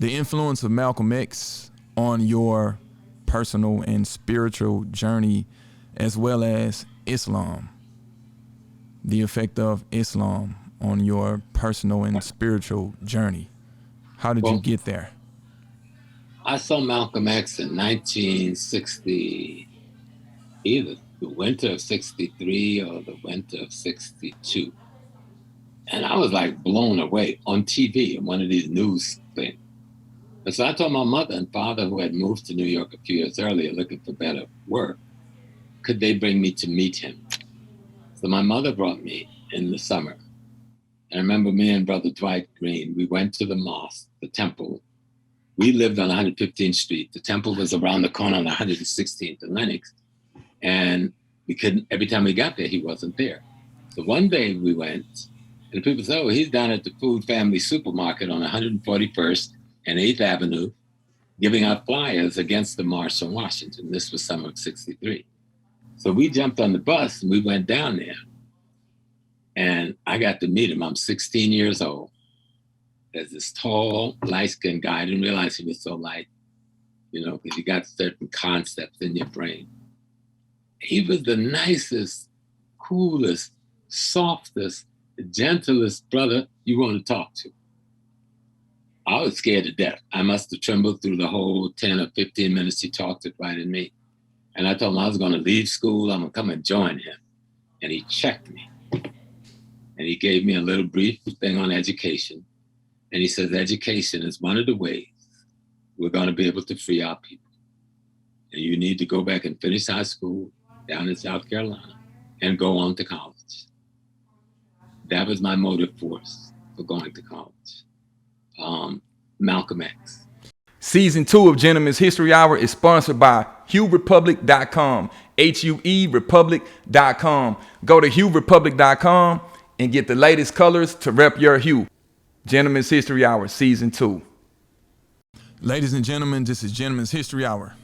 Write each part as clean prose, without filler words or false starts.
the influence of Malcolm X on your personal and spiritual journey, as well as Islam, the effect of Islam on your personal and spiritual journey. How did you get there? I saw Malcolm X in 1960, either the winter of 63 or the winter of 62. And I was like blown away on TV in one of these news things. And so I told my mother and father, who had moved to New York a few years earlier looking for better work, could they bring me to meet him? So my mother brought me in the summer. And I remember me and Brother Dwight Green, we went to the mosque, the temple. We lived on 115th Street. The temple was around the corner on 116th and Lenox. And we couldn't, every time we got there, he wasn't there. So one day we went, and people said, oh, he's down at the Food Family Supermarket on 141st and 8th Avenue, giving out flyers against the March on Washington. This was summer of 63. So we jumped on the bus and we went down there. And I got to meet him. I'm 16 years old. There's this tall, light-skinned guy. I didn't realize he was so light, because you got certain concepts in your brain. He was the nicest, coolest, softest, gentlest brother you want to talk to. I was scared to death. I must have trembled through the whole 10 or 15 minutes he talked it right in me. And I told him I was going to leave school. I'm going to come and join him. And he checked me. And he gave me a little brief thing on education. And he says, education is one of the ways we're going to be able to free our people. And you need to go back and finish high school down in South Carolina and go on to college. That was my motive force for going to college. Malcolm X. Season 2 of Gentlemen's History Hour is sponsored by HughRepublic.com, HUERepublic.com. Go to HughRepublic.com and get the latest colors to rep your hue. Gentlemen's History Hour, Season 2. Ladies and gentlemen, this is Gentlemen's History Hour.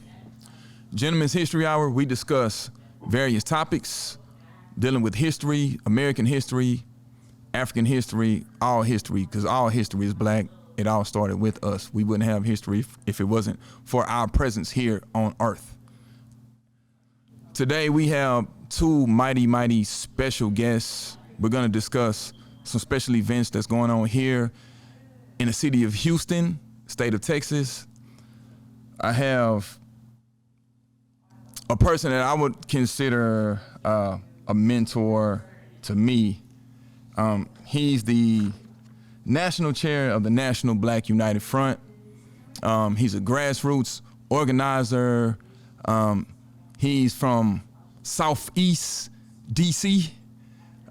Gentlemen's History Hour, we discuss various topics dealing with history, American history, African history, all history, because all history is black. It all started with us. We wouldn't have history if it wasn't for our presence here on Earth. Today we have two mighty special guests. We're going to discuss some special events that's going on here in the city of Houston, state of Texas. I have a person that I would consider a mentor to me. He's the national chair of the National Black United Front. He's a grassroots organizer. He's from Southeast DC,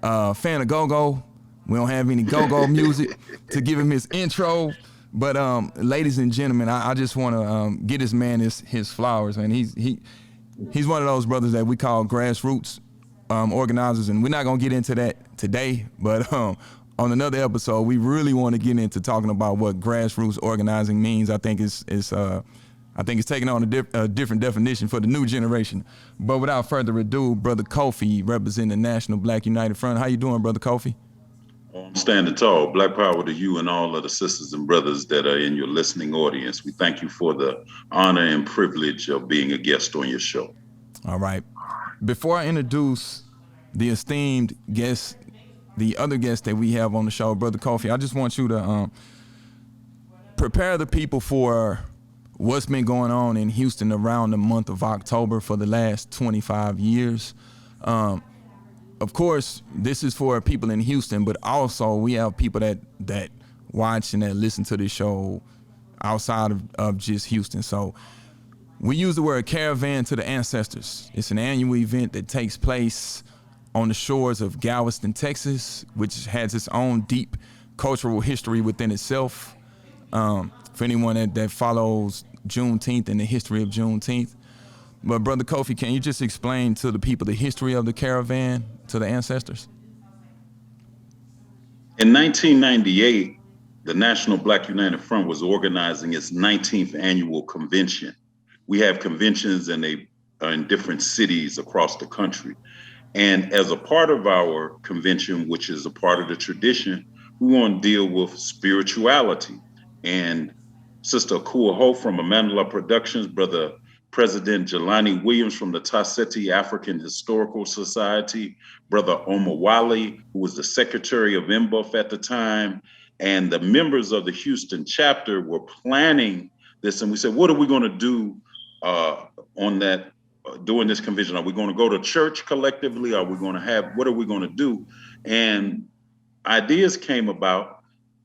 fan of go-go. We don't have any go-go music to give him his intro. But ladies and gentlemen, I just want to get this man his flowers, man. He's one of those brothers that we call grassroots organizers, and we're not gonna get into that today. But on another episode, we really want to get into talking about what grassroots organizing means. I think it's taking on a different definition for the new generation. But without further ado, Brother Kofi, representing the National Black United Front. How you doing, Brother Kofi? I'm standing tall. Black power to you and all of the sisters and brothers that are in your listening audience. We thank you for the honor and privilege of being a guest on your show. All right. Before I introduce the esteemed guest, the other guest that we have on the show, Brother Kofi, I just want you to prepare the people for what's been going on in Houston around the month of October for the last 25 years. Of course, this is for people in Houston, but also we have people that watch and that listen to this show outside of just Houston. So we use the word Caravan to the Ancestors. It's an annual event that takes place on the shores of Galveston, Texas, which has its own deep cultural history within itself. For anyone that follows Juneteenth and the history of Juneteenth. But Brother Kofi, can you just explain to the people the history of the Caravan to the Ancestors? In 1998, the National Black United Front was organizing its 19th annual convention. We have conventions in different cities across the country. And as a part of our convention, which is a part of the tradition, we want to deal with spirituality. And Sister Akua Ho from Amandla Productions, Brother President Jelani Williams from the Tasseti African Historical Society, Brother Omar Wali, who was the Secretary of NBUF at the time, and the members of the Houston chapter were planning this. And we said, what are we going to do on that, during this convention? Are we going to go to church collectively? Are we going to have, what are we going to do? And ideas came about,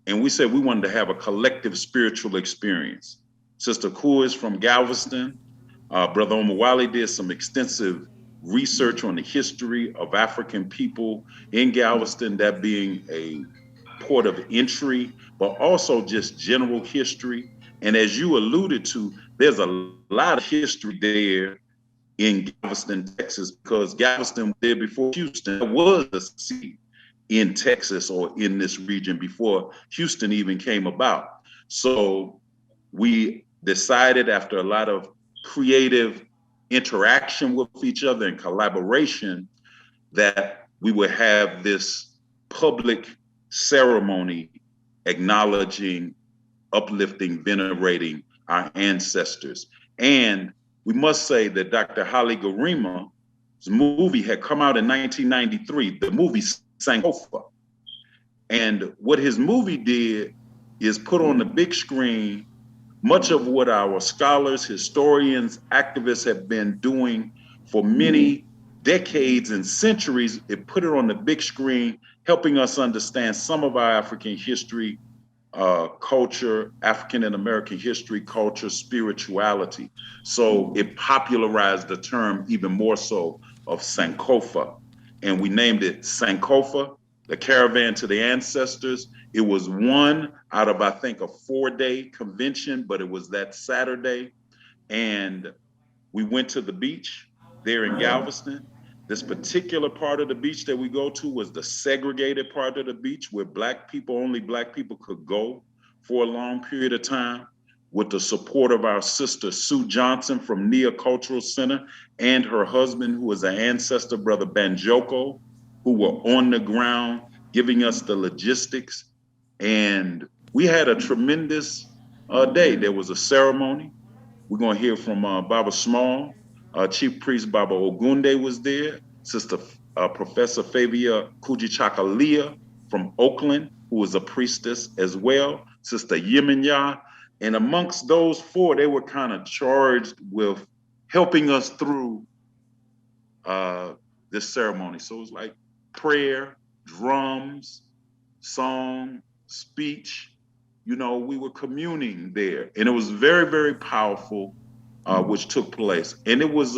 and we said we wanted to have a collective spiritual experience. Sister Kua is from Galveston. Brother Omawali did some extensive research on the history of African people in Galveston, that being a port of entry, but also just general history. And as you alluded to, there's a lot of history there in Galveston, Texas, because Galveston was there before Houston. Was a city in Texas or in this region before Houston even came about. So we decided, after a lot of creative interaction with each other and collaboration, that we would have this public ceremony acknowledging, uplifting, venerating our ancestors. And we must say that Dr. Haile Garima's movie had come out in 1993, the movie Sankofa. And what his movie did is put on the big screen much of what our scholars, historians, activists have been doing for many decades and centuries. It put it on the big screen, helping us understand some of our African history, culture, African and American history, culture, spirituality. So it popularized the term even more so of Sankofa. And we named it Sankofa, the Caravan to the Ancestors. It was one out of, I think, a 4-day convention, but it was that Saturday. And we went to the beach there in Galveston. This particular part of the beach that we go to was the segregated part of the beach, where only Black people could go for a long period of time, with the support of our sister Sue Johnson from Nia Cultural Center and her husband, who was an ancestor, Brother Banjoko, who were on the ground giving us the logistics. And we had a tremendous day. There was a ceremony. We're going to hear from Baba Small. Chief Priest Baba Ogunde was there. Sister Professor Fabia Kujichakalia from Oakland, who was a priestess as well. Sister Yeminya. And amongst those four, they were kind of charged with helping us through this ceremony. So it was like prayer, drums, song, speech. You know, we were communing there. And it was very, very powerful, which took place. And it was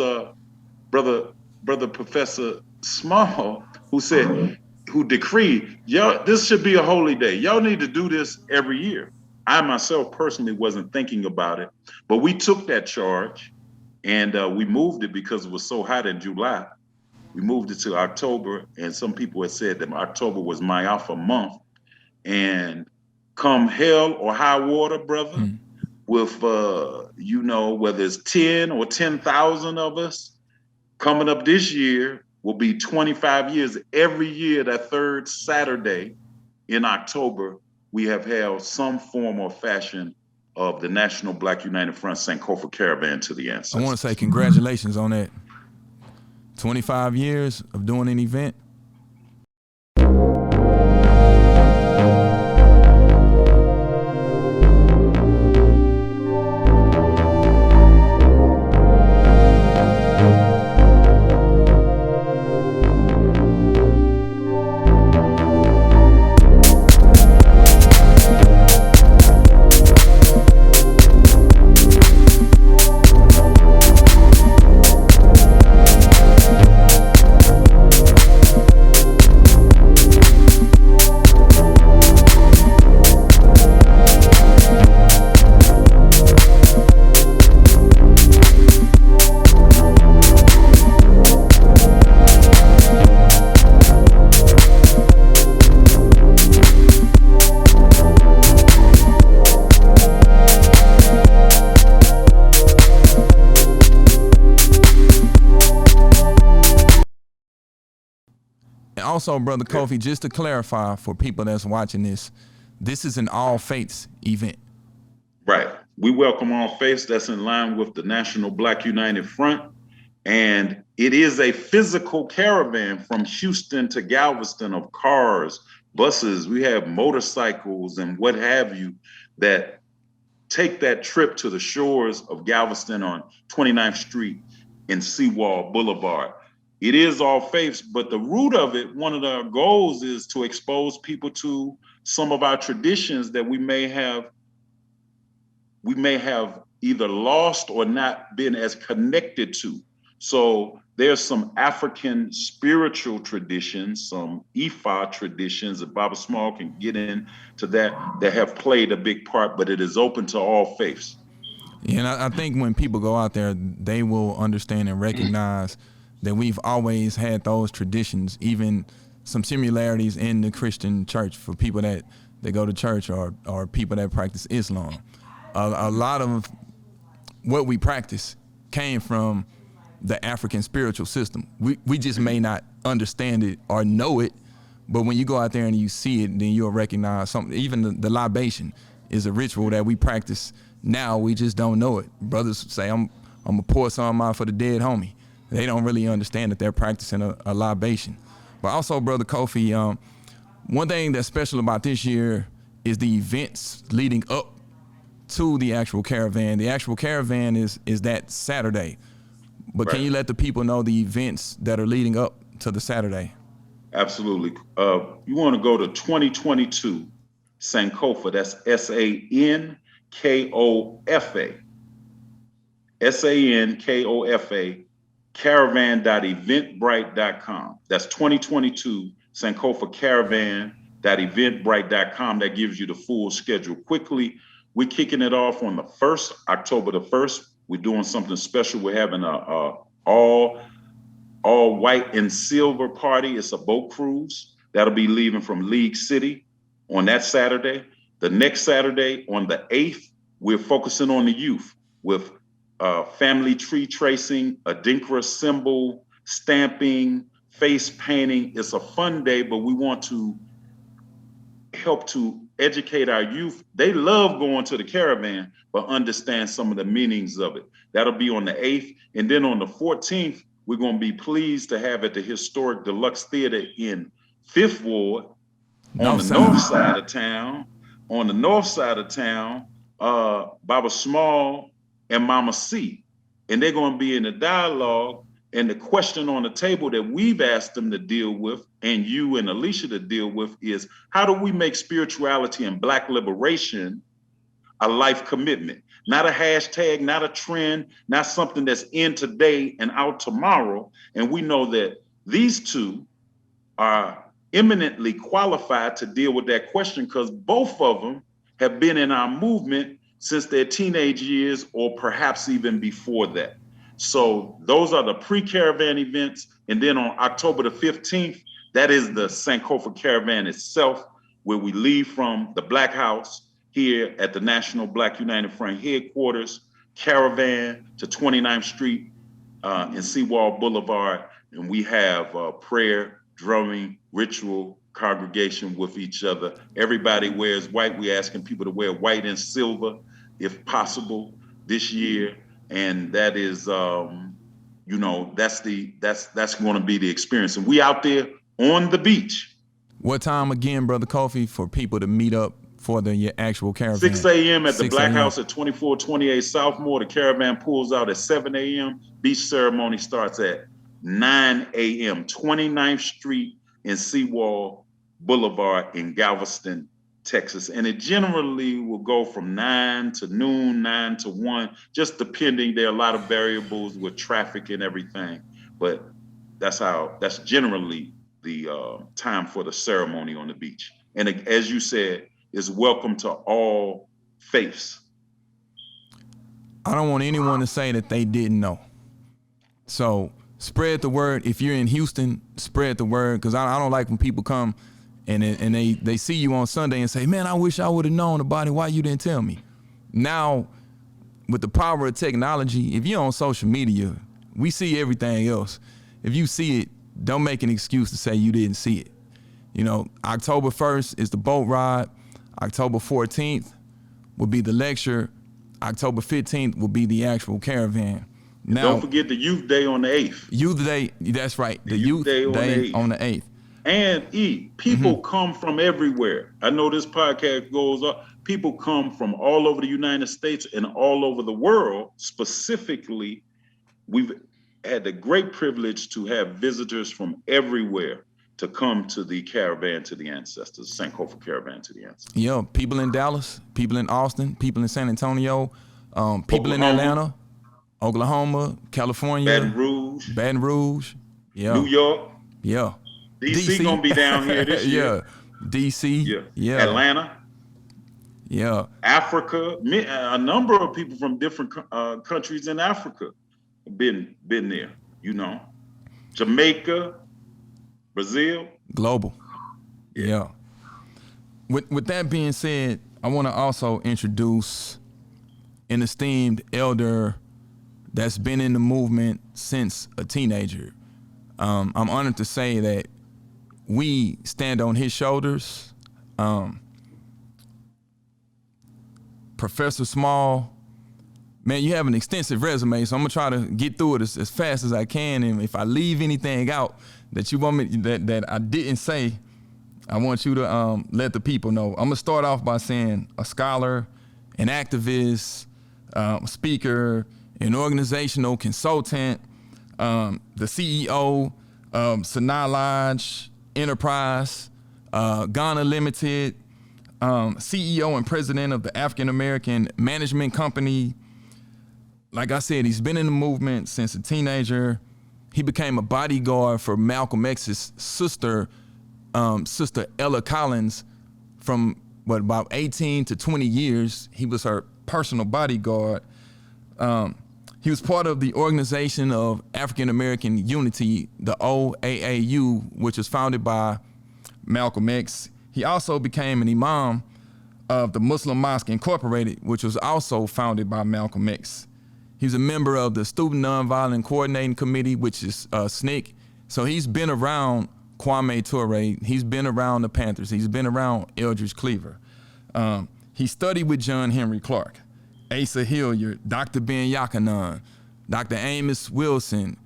Brother Professor Small who decreed, y'all, this should be a holy day. Y'all need to do this every year. I myself personally wasn't thinking about it, but we took that charge and we moved it because it was so hot in July. We moved it to October, and some people had said that October was my alpha month. And come hell or high water, brother, with, you know, whether it's 10 or 10,000 of us, coming up this year will be 25 years. Every year, that third Saturday in October, we have held some form or fashion of the National Black United Front Sankofa Caravan to the Ancestors. I want to say congratulations on that. 25 years of doing an event. Also, Brother Kofi, just to clarify for people that's watching this, this is an all faiths event. Right. We welcome all faiths. That's in line with the National Black United Front. And it is a physical caravan from Houston to Galveston of cars, buses. We have motorcycles and what have you that take that trip to the shores of Galveston on 29th Street and Seawall Boulevard. It is all faiths, but the root of it, one of the goals is to expose people to some of our traditions that we may have either lost or not been as connected to. So there's some African spiritual traditions, some Ifa traditions, that Baba Small can get into that have played a big part, but it is open to all faiths. Yeah, and I think when people go out there, they will understand and recognize that we've always had those traditions, even some similarities in the Christian church for people that go to church or people that practice Islam. A lot of what we practice came from the African spiritual system. We just may not understand it or know it, but when you go out there and you see it, then you'll recognize something. Even the libation is a ritual that we practice now. We just don't know it. Brothers say, I'm gonna pour some out for the dead homie. They don't really understand that they're practicing a libation. But also, Brother Kofi, one thing that's special about this year is the events leading up to the actual caravan. The actual caravan is that Saturday. But Can you let the people know the events that are leading up to the Saturday? Absolutely. You want to go to 2022 Sankofa. That's Sankofa. Sankofa. Caravan.eventbrite.com. That's 2022 Sankofa Caravan.eventbrite.com. That gives you the full schedule. Quickly, we're kicking it off on the 1st, October the 1st. We're doing something special. We're having a all white and silver party. It's a boat cruise. That'll be leaving from League City on that Saturday. The next Saturday, on the 8th, we're focusing on the youth with family tree tracing, Adinkra symbol, stamping, face painting. It's a fun day, but we want to help to educate our youth. They love going to the caravan, but understand some of the meanings of it. That'll be on the 8th. And then on the 14th, we're going to be pleased to have at the historic Deluxe Theater in 5th Ward on the north side of town. On the north side of town, Baba Small and Mama C. And they're going to be in a dialogue. And the question on the table that we've asked them to deal with, and you and Alicia to deal with, is how do we make spirituality and Black liberation a life commitment? Not a hashtag, not a trend, not something that's in today and out tomorrow. And we know that these two are eminently qualified to deal with that question because both of them have been in our movement since their teenage years or perhaps even before that. So those are the pre-caravan events. And then on October the 15th, that is the Sankofa Caravan itself, where we leave from the Black House here at the National Black United Front headquarters, Caravan to 29th Street and Seawall Boulevard. And we have prayer, drumming, ritual, congregation with each other. Everybody wears white. We're asking people to wear white and silver, if possible, this year. And that is, that's going to be the experience. And we out there on the beach. What time again, Brother Kofi, for people to meet up for the actual caravan? 6 a.m. at the Black House at 2428 Southmore. The caravan pulls out at 7 a.m. Beach ceremony starts at 9 a.m. 29th Street and Seawall Boulevard in Galveston, Texas. And it generally will go from 9 to noon, 9 to 1, just depending. There are a lot of variables with traffic and everything, but that's generally the time for the ceremony on the beach. And as you said, is welcome to all faiths. I don't want anyone to say that they didn't know. So spread the word. If you're in Houston, spread the word, because I don't like when people come and they see you on Sunday and say, man, I wish I would have known about it. Why you didn't tell me? Now, with the power of technology, if you're on social media, we see everything else. If you see it, don't make an excuse to say you didn't see it. October 1st is the boat ride. October 14th will be the lecture. October 15th will be the actual caravan. Now, don't forget the Youth Day on the 8th. Youth Day, that's right. The Youth Day on the 8th. And people come from everywhere. I know this podcast goes up. People come from all over the United States and all over the world. Specifically, we've had the great privilege to have visitors from everywhere to come to the Caravan to the Ancestors, St. Kofi Caravan to the Ancestors. Yeah, people in Dallas, people in Austin, people in San Antonio, people in Oklahoma, Atlanta, Oklahoma, California, Baton Rouge, yeah, New York, yeah, DC gonna be down here this year. Yeah, DC, yeah, Atlanta, yeah, Africa. A number of people from different countries in Africa have been there. You know, Jamaica, Brazil, global. Yeah. With that being said, I want to also introduce an esteemed elder that's been in the movement since a teenager. I'm honored to say that we stand on his shoulders. Professor Small, man, you have an extensive resume, so I'm gonna try to get through it as fast as I can. And if I leave anything out that you want me that I didn't say, I want you to let the people know. I'm gonna start off by saying a scholar, an activist, speaker, an organizational consultant, the CEO of Sanaa Lodge Enterprise, Ghana Limited, CEO and president of the African American Management Company. Like I said, he's been in the movement since a teenager. He became a bodyguard for Malcolm X's sister, Sister Ella Collins, from about 18 to 20 years. He was her personal bodyguard. He was part of the Organization of African American Unity, the OAAU, which was founded by Malcolm X. He also became an Imam of the Muslim Mosque Inc, which was also founded by Malcolm X. He's a member of the Student Nonviolent Coordinating Committee, which is SNCC. So he's been around Kwame Ture. He's been around the Panthers. He's been around Eldridge Cleaver. He studied with John Henry Clark, Asa Hilliard, Dr. Ben Yakanan, Dr. Amos Wilson,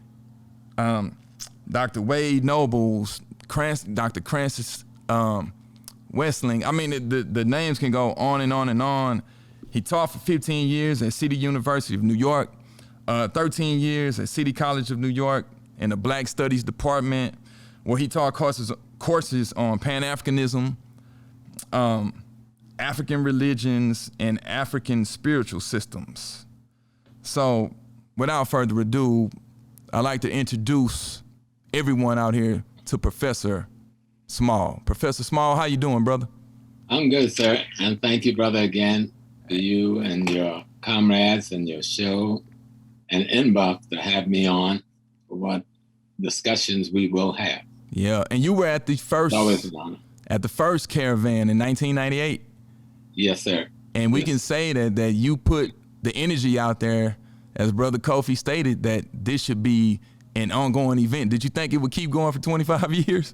Dr. Wade Nobles, Dr. Francis Westling. I mean, the names can go on and on and on. He taught for 15 years at City University of New York, 13 years at City College of New York in the Black Studies Department, where he taught courses on Pan-Africanism, African religions, and African spiritual systems. So without further ado, I'd like to introduce everyone out here to Professor Small. Professor Small, how you doing, brother? I'm good, sir. And thank you, brother, again, to you and your comrades and your show and NBUF to have me on for what discussions we will have. Yeah, and you were at the first Caravan in 1998. Yes, sir. And we can say that you put the energy out there, as Brother Kofi stated, that this should be an ongoing event. Did you think it would keep going for 25 years?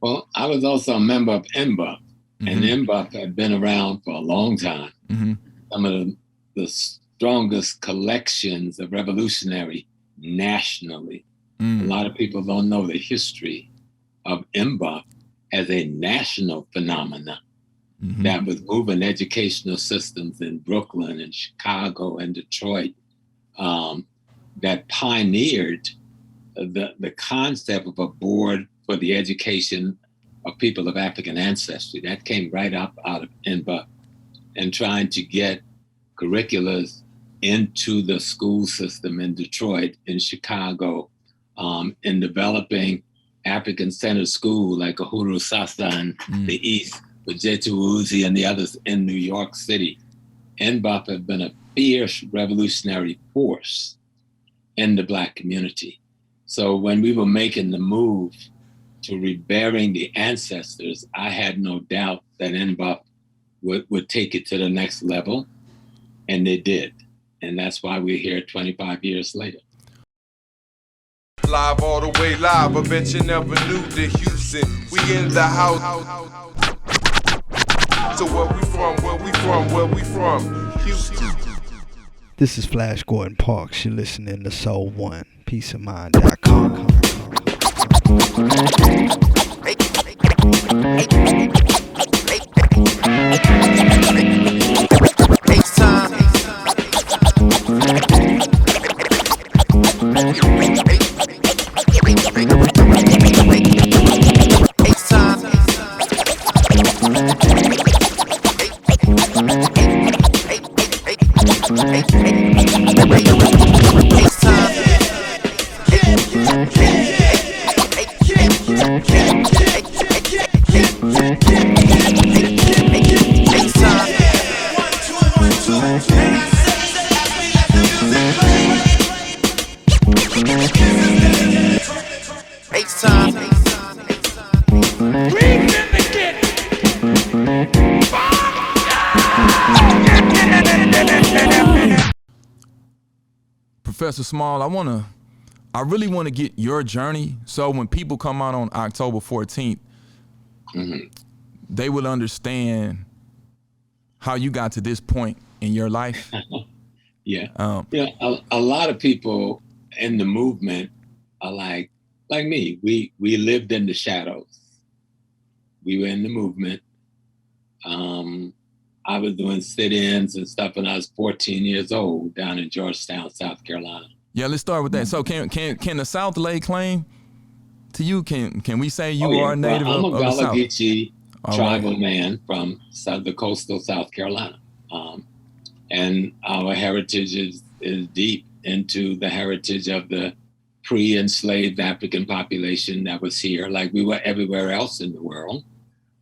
Well, I was also a member of NBUF, and NBUF had been around for a long time. Some of the strongest collections of revolutionary nationally. A lot of people don't know the history of NBUF as a national phenomenon that was moving educational systems in Brooklyn and Chicago and Detroit, that pioneered the concept of a board for the education of people of African ancestry. That came right up out of NBUF, and trying to get curriculums into the school system in Detroit, in Chicago, in developing African-centered school like Uhuru Sasa in the East, Ujetu Uzi and the others in New York City. NBUF had been a fierce revolutionary force in the Black community. So when we were making the move to revering the ancestors, I had no doubt that NBUF would take it to the next level, and they did. And that's why we're here 25 years later. Live all the way live, I bet you never knew the Houston. We in the house. So where we from, Houston. This is Flash Gordon Parks. You're listening to Soul One, peaceofmind.com. Professor Small, I really want to get your journey. So when people come out on October 14th, they will understand how you got to this point in your life. Yeah. A lot of people in the movement are like me. We lived in the shadows. We were in the movement. I was doing sit-ins and stuff when I was 14 years old down in Georgetown, South Carolina. Yeah, let's start with that. So can the South lay claim to you? Can we say you are a native I'm of a the South? Gullah Geechee tribal man from the coastal South Carolina. And our heritage is deep into the heritage of the pre-enslaved African population that was here, like we were everywhere else in the world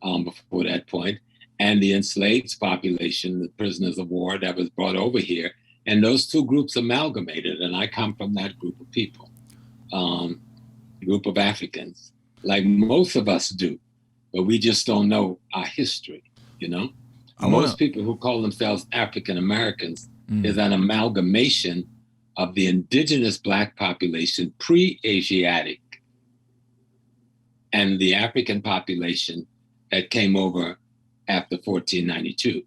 before that point, and the enslaved population, the prisoners of war that was brought over here. And those two groups amalgamated, and I come from that group of people, group of Africans, like most of us do, but we just don't know our history, you know? Most people who call themselves African Americans is an amalgamation of the indigenous Black population, pre-Asiatic, and the African population that came over after 1492.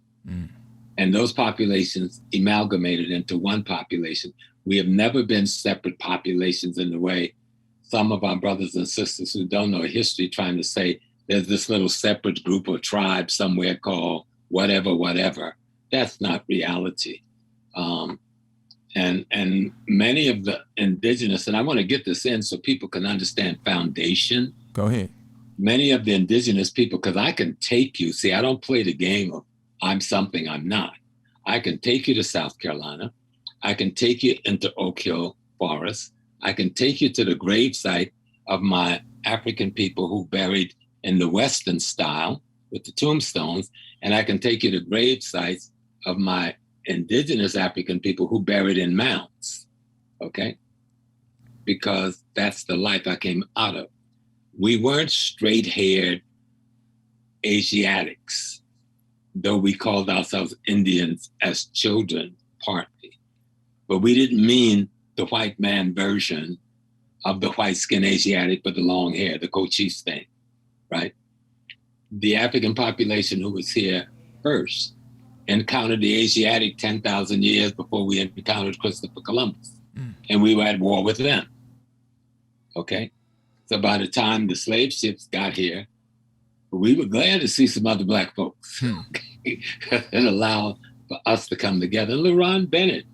And those populations amalgamated into one population. We have never been separate populations in the way some of our brothers and sisters who don't know history trying to say there's this little separate group or tribe somewhere called whatever. That's not reality. And many of the indigenous, and I want to get this in so people can understand foundation. Go ahead. Many of the indigenous people, because I can take you, see, I don't play the game of I'm something I'm not. I can take you to South Carolina. I can take you into Oak Hill Forest. I can take you to the gravesite of my African people who buried in the Western style with the tombstones. And I can take you to grave sites of my indigenous African people who buried in mounds, okay? Because that's the life I came out of. We weren't straight-haired Asiatics, though we called ourselves Indians as children, partly. But we didn't mean the white man version of the white-skinned Asiatic with the long hair, the Cochise thing, right? The African population who was here first encountered the Asiatic 10,000 years before we encountered Christopher Columbus. And we were at war with them, okay? So by the time the slave ships got here, we were glad to see some other Black folks. It allowed for us to come together. And LaRon Bennett,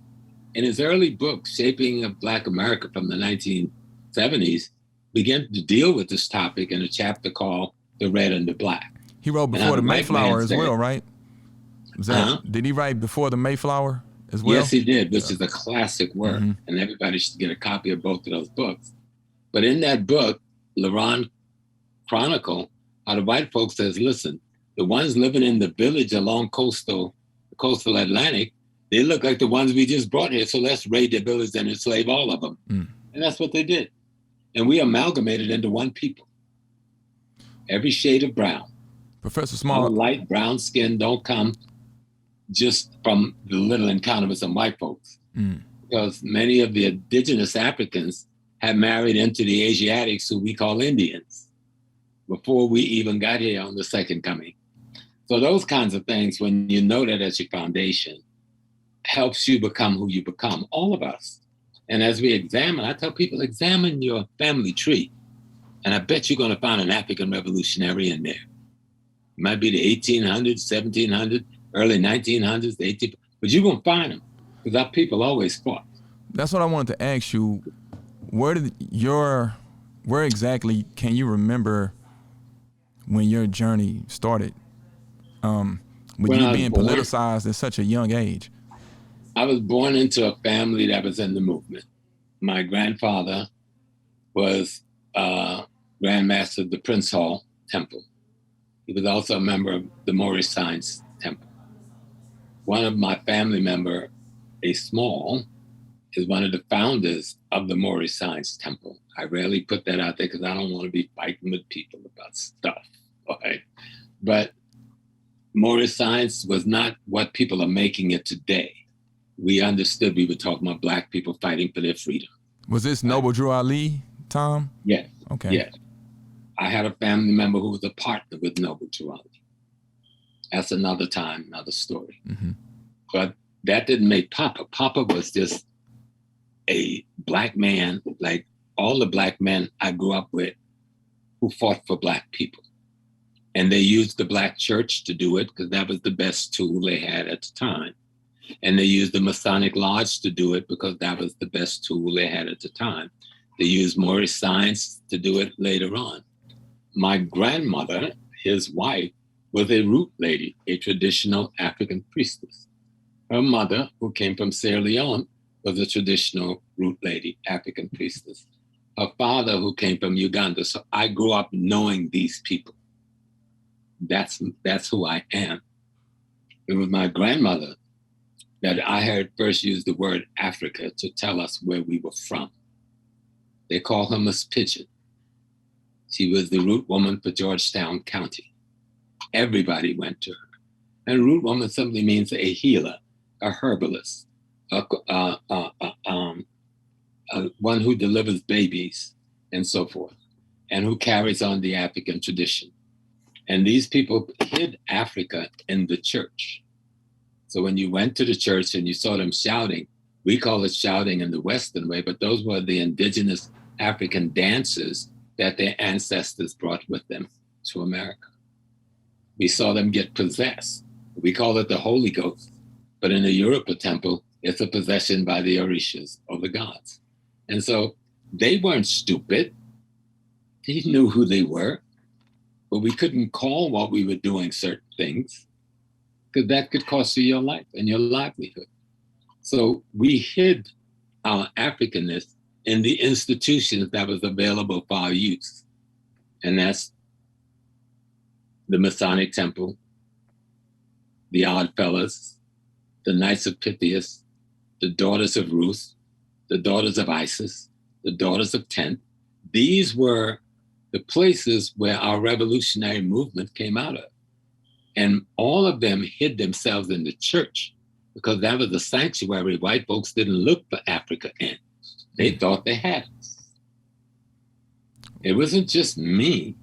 in his early book, Shaping of Black America from the 1970s, began to deal with this topic in a chapter called The Red and the Black. He wrote Before the Mayflower as well, right? Did he write Before the Mayflower as well? Yes, he did, which is a classic work. And everybody should get a copy of both of those books. But in that book, LaRon chronicled how the white folks says, listen, the ones living in the village along coastal Atlantic, they look like the ones we just brought here. So let's raid their village and enslave all of them. And that's what they did. And we amalgamated into one people. Every shade of brown. Professor Small. Our light brown skin don't come just from the little encounter with some white folks. Because many of the indigenous Africans had married into the Asiatics who we call Indians before we even got here on the second coming. So those kinds of things, when you know that as your foundation, helps you become who you become, all of us. And as we examine, I tell people, examine your family tree. And I bet you're going to find an African revolutionary in there. It might be the 1800s, 1700s, early 1900s, the 1800s, but you're going to find them because our people always fought. That's what I wanted to ask you. Where exactly can you remember when your journey started? With you being politicized at such a young age? I was born into a family that was in the movement. My grandfather was Grand Master of the Prince Hall Temple. He was also a member of the Moorish Science Temple. One of my family member, a small, is one of the founders of the Moorish Science Temple. I rarely put that out there because I don't want to be fighting with people about stuff, okay? But Moorish Science was not what people are making it today. We understood we were talking about Black people fighting for their freedom. Was this Noble Drew Ali, Tom? Yes. Okay. Yes. I had a family member who was a partner with Noble Drew Ali. That's another time, another story. Mm-hmm. But that didn't make Papa. Papa was just a Black man, like all the Black men I grew up with who fought for Black people. And they used the Black church to do it because that was the best tool they had at the time. And they used the Masonic Lodge to do it because that was the best tool they had at the time. They used Moorish Science to do it later on. My grandmother, his wife, was a root lady, a traditional African priestess. Her mother, who came from Sierra Leone, was a traditional root lady, African priestess. Her father, who came from Uganda. So I grew up knowing these people. That's who I am. It was my grandmother that I heard first use the word Africa to tell us where we were from. They call her Miss Pigeon. She was the root woman for Georgetown County. Everybody went to her. And root woman simply means a healer, a herbalist, one who delivers babies and so forth, and who carries on the African tradition. And these people hid Africa in the church. So when you went to the church and you saw them shouting, we call it shouting in the Western way, but those were the indigenous African dances that their ancestors brought with them to America. We saw them get possessed. We call it the Holy Ghost, but in the Europa temple, it's a possession by the Orishas or the gods. And so they weren't stupid. They knew who they were, but we couldn't call what we were doing certain things because that could cost you your life and your livelihood. So we hid our Africanness in the institutions that was available for our use. And that's the Masonic Temple, the Odd Fellas, the Knights of Pythias, the Daughters of Ruth, the Daughters of Isis, the Daughters of Tent. These were the places where our revolutionary movement came out of. And all of them hid themselves in the church because that was the sanctuary white folks didn't look for Africa in. They thought they had us. It wasn't just me,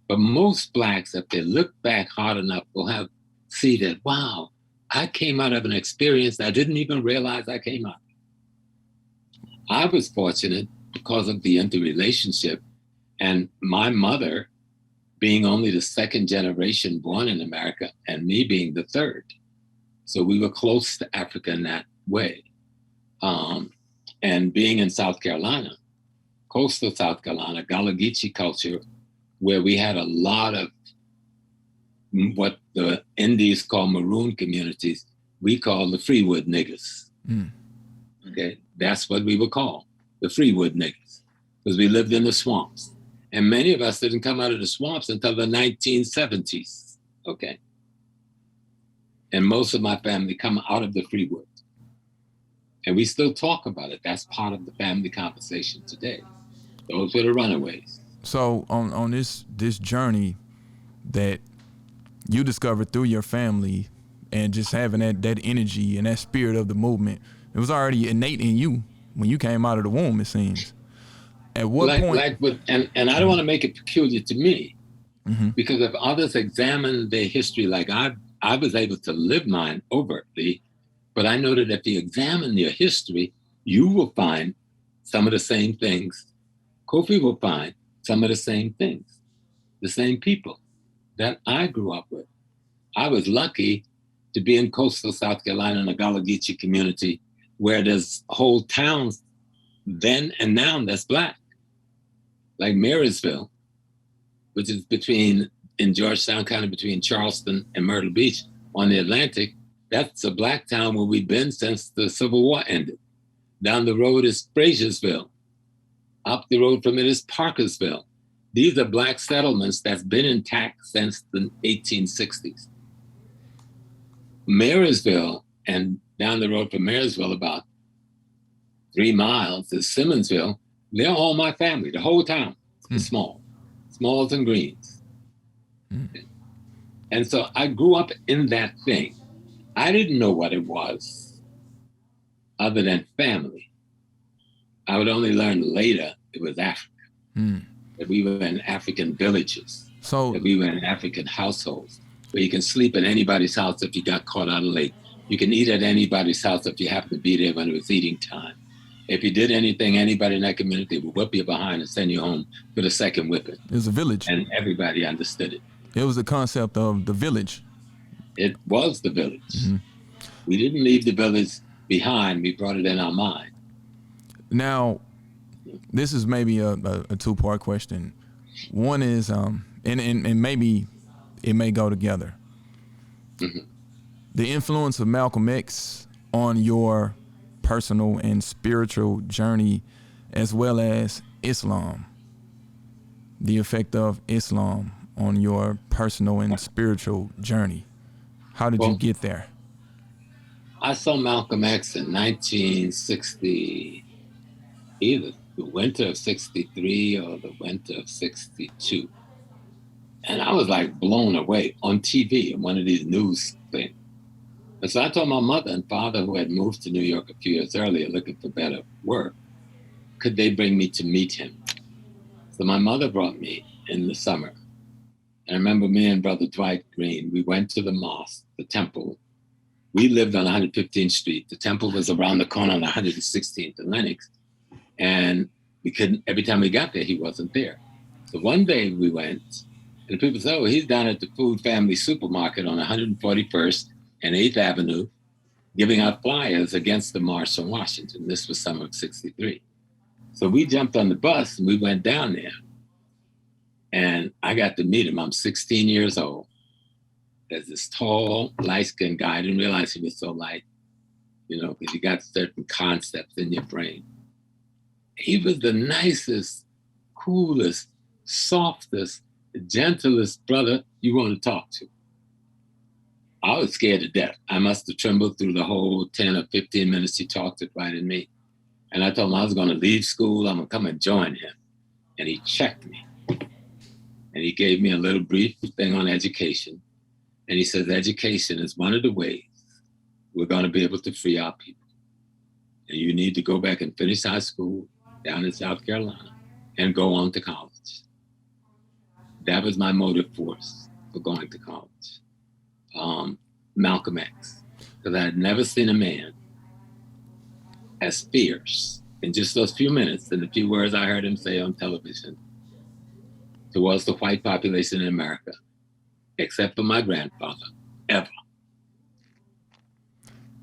but most Blacks, if they look back hard enough, will see that, wow, I came out of an experience I didn't even realize I came out of. I was fortunate because of the interrelationship and my mother being only the second generation born in America and me being the third. So we were close to Africa in that way. And being in South Carolina, coastal South Carolina, Gullah Geechee culture, where we had a lot of what the Indies call maroon communities, we call the Freewood niggers. Mm. Okay, that's what we were called, the Freewood niggers, because we lived in the swamps. And many of us didn't come out of the swamps until the 1970s, okay? And most of my family come out of the Freewood. And we still talk about it. That's part of the family conversation today. Those were the runaways. So on this journey that you discovered through your family and just having that energy and that spirit of the movement, it was already innate in you when you came out of the womb, it seems. At what point? And I don't want to make it peculiar to me, Because if others examine their history like I was able to live mine overtly, but I know that if you examine your history, you will find some of the same things. Kofi will find some of the same things, the same people that I grew up with. I was lucky to be in coastal South Carolina in a Gullah Geechee community where there's whole towns then and now that's Black, like Marysville, which is in Georgetown County, between Charleston and Myrtle Beach on the Atlantic. That's a Black town where we've been since the Civil War ended. Down the road is Frasersville. Up the road from it is Parkersville. These are Black settlements that's been intact since the 1860s. Marysville, and down the road from Marysville about 3 miles is Simmonsville. They're all my family, the whole town is small. Smalls and Greens. And so I grew up in that thing. I didn't know what it was other than family. I would only learn later it was Africa. That we were in African villages, that we were in African households, where you can sleep at anybody's house if you got caught out late. You can eat at anybody's house if you happen to be there when it was eating time. If you did anything, anybody in that community would whip you behind and send you home for the second whipping. It was a village. And everybody understood it. It was the concept of the village. It was the village. We didn't leave the village behind. We brought it in our mind. Now, this is maybe a two-part question. One is, and maybe it may go together. The influence of Malcolm X on your personal and spiritual journey, as well as Islam. The effect of Islam on your personal and spiritual journey. How did you get there? I saw Malcolm X in 1960, either the winter of 63 or the winter of 62. And I was like blown away on TV in one of these news things. And so I told my mother and father, who had moved to New York a few years earlier looking for better work, could they bring me to meet him? So my mother brought me in the summer. And I remember me and Brother Dwight Green, we went to the mosque, the temple. We lived on 115th Street. The temple was around the corner on 116th and Lenox. And we couldn't, every time we got there, he wasn't there. So one day we went, and people said, oh, he's down at the Food Family Supermarket on 141st and 8th Avenue, giving out flyers against the March on Washington. This was summer of 63. So we jumped on the bus and we went down there. And I got to meet him. I'm 16 years old. There's this tall, light-skinned guy. I didn't realize he was so light, because you got certain concepts in your brain. He was the nicest, coolest, softest, gentlest brother you want to talk to. I was scared to death. I must have trembled through the whole 10 or 15 minutes he talked it right in me. And I told him I was going to leave school. I'm going to come and join him. And he checked me. And he gave me a little brief thing on education. And he says, education is one of the ways we're going to be able to free our people. And you need to go back and finish high school down in South Carolina and go on to college. That was my motive force for going to college. Malcolm X, because I had never seen a man as fierce in just those few minutes and the few words I heard him say on television towards the white population in America, except for my grandfather, ever.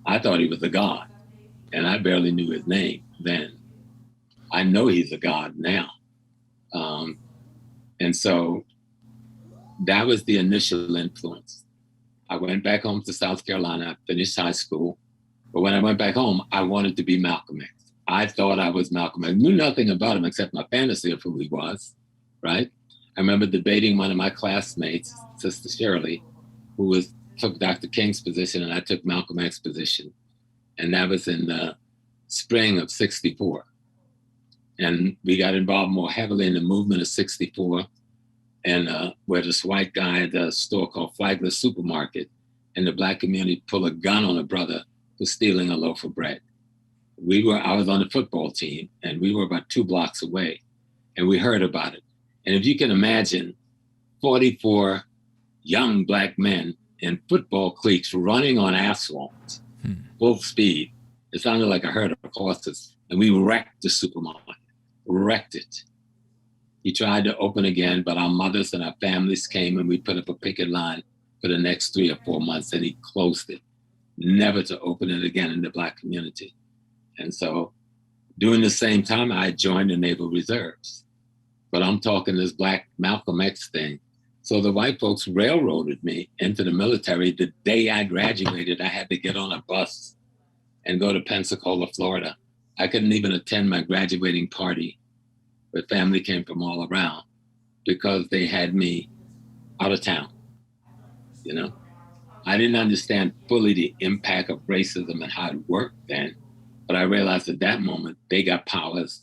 I thought he was a god, and I barely knew his name then. I know he's a god now. And so that was the initial influence. I went back home to South Carolina, I finished high school. But when I went back home, I wanted to be Malcolm X. I thought I was Malcolm X. I knew nothing about him except my fantasy of who he was, right? I remember debating one of my classmates, Sister Shirley, who took Dr. King's position and I took Malcolm X's position. And that was in the spring of 64. And we got involved more heavily in the movement of 64. And where this white guy at a store called Flagler Supermarket in the Black community pulled a gun on a brother for stealing a loaf of bread. I was on the football team and we were about 2 blocks away and we heard about it. And if you can imagine 44 young black men in football cleats running on asphalt, full speed. It sounded like a herd of horses. And we wrecked the supermarket, wrecked it. He tried to open again, but our mothers and our families came and we put up a picket line for the next 3 or 4 months, and he closed it, never to open it again in the black community. And so during the same time, I joined the Naval Reserves. But I'm talking this Black Malcolm X thing. So the white folks railroaded me into the military. The day I graduated, I had to get on a bus and go to Pensacola, Florida. I couldn't even attend my graduating party, but family came from all around because they had me out of town. You know, I didn't understand fully the impact of racism and how it worked then, but I realized at that moment they got powers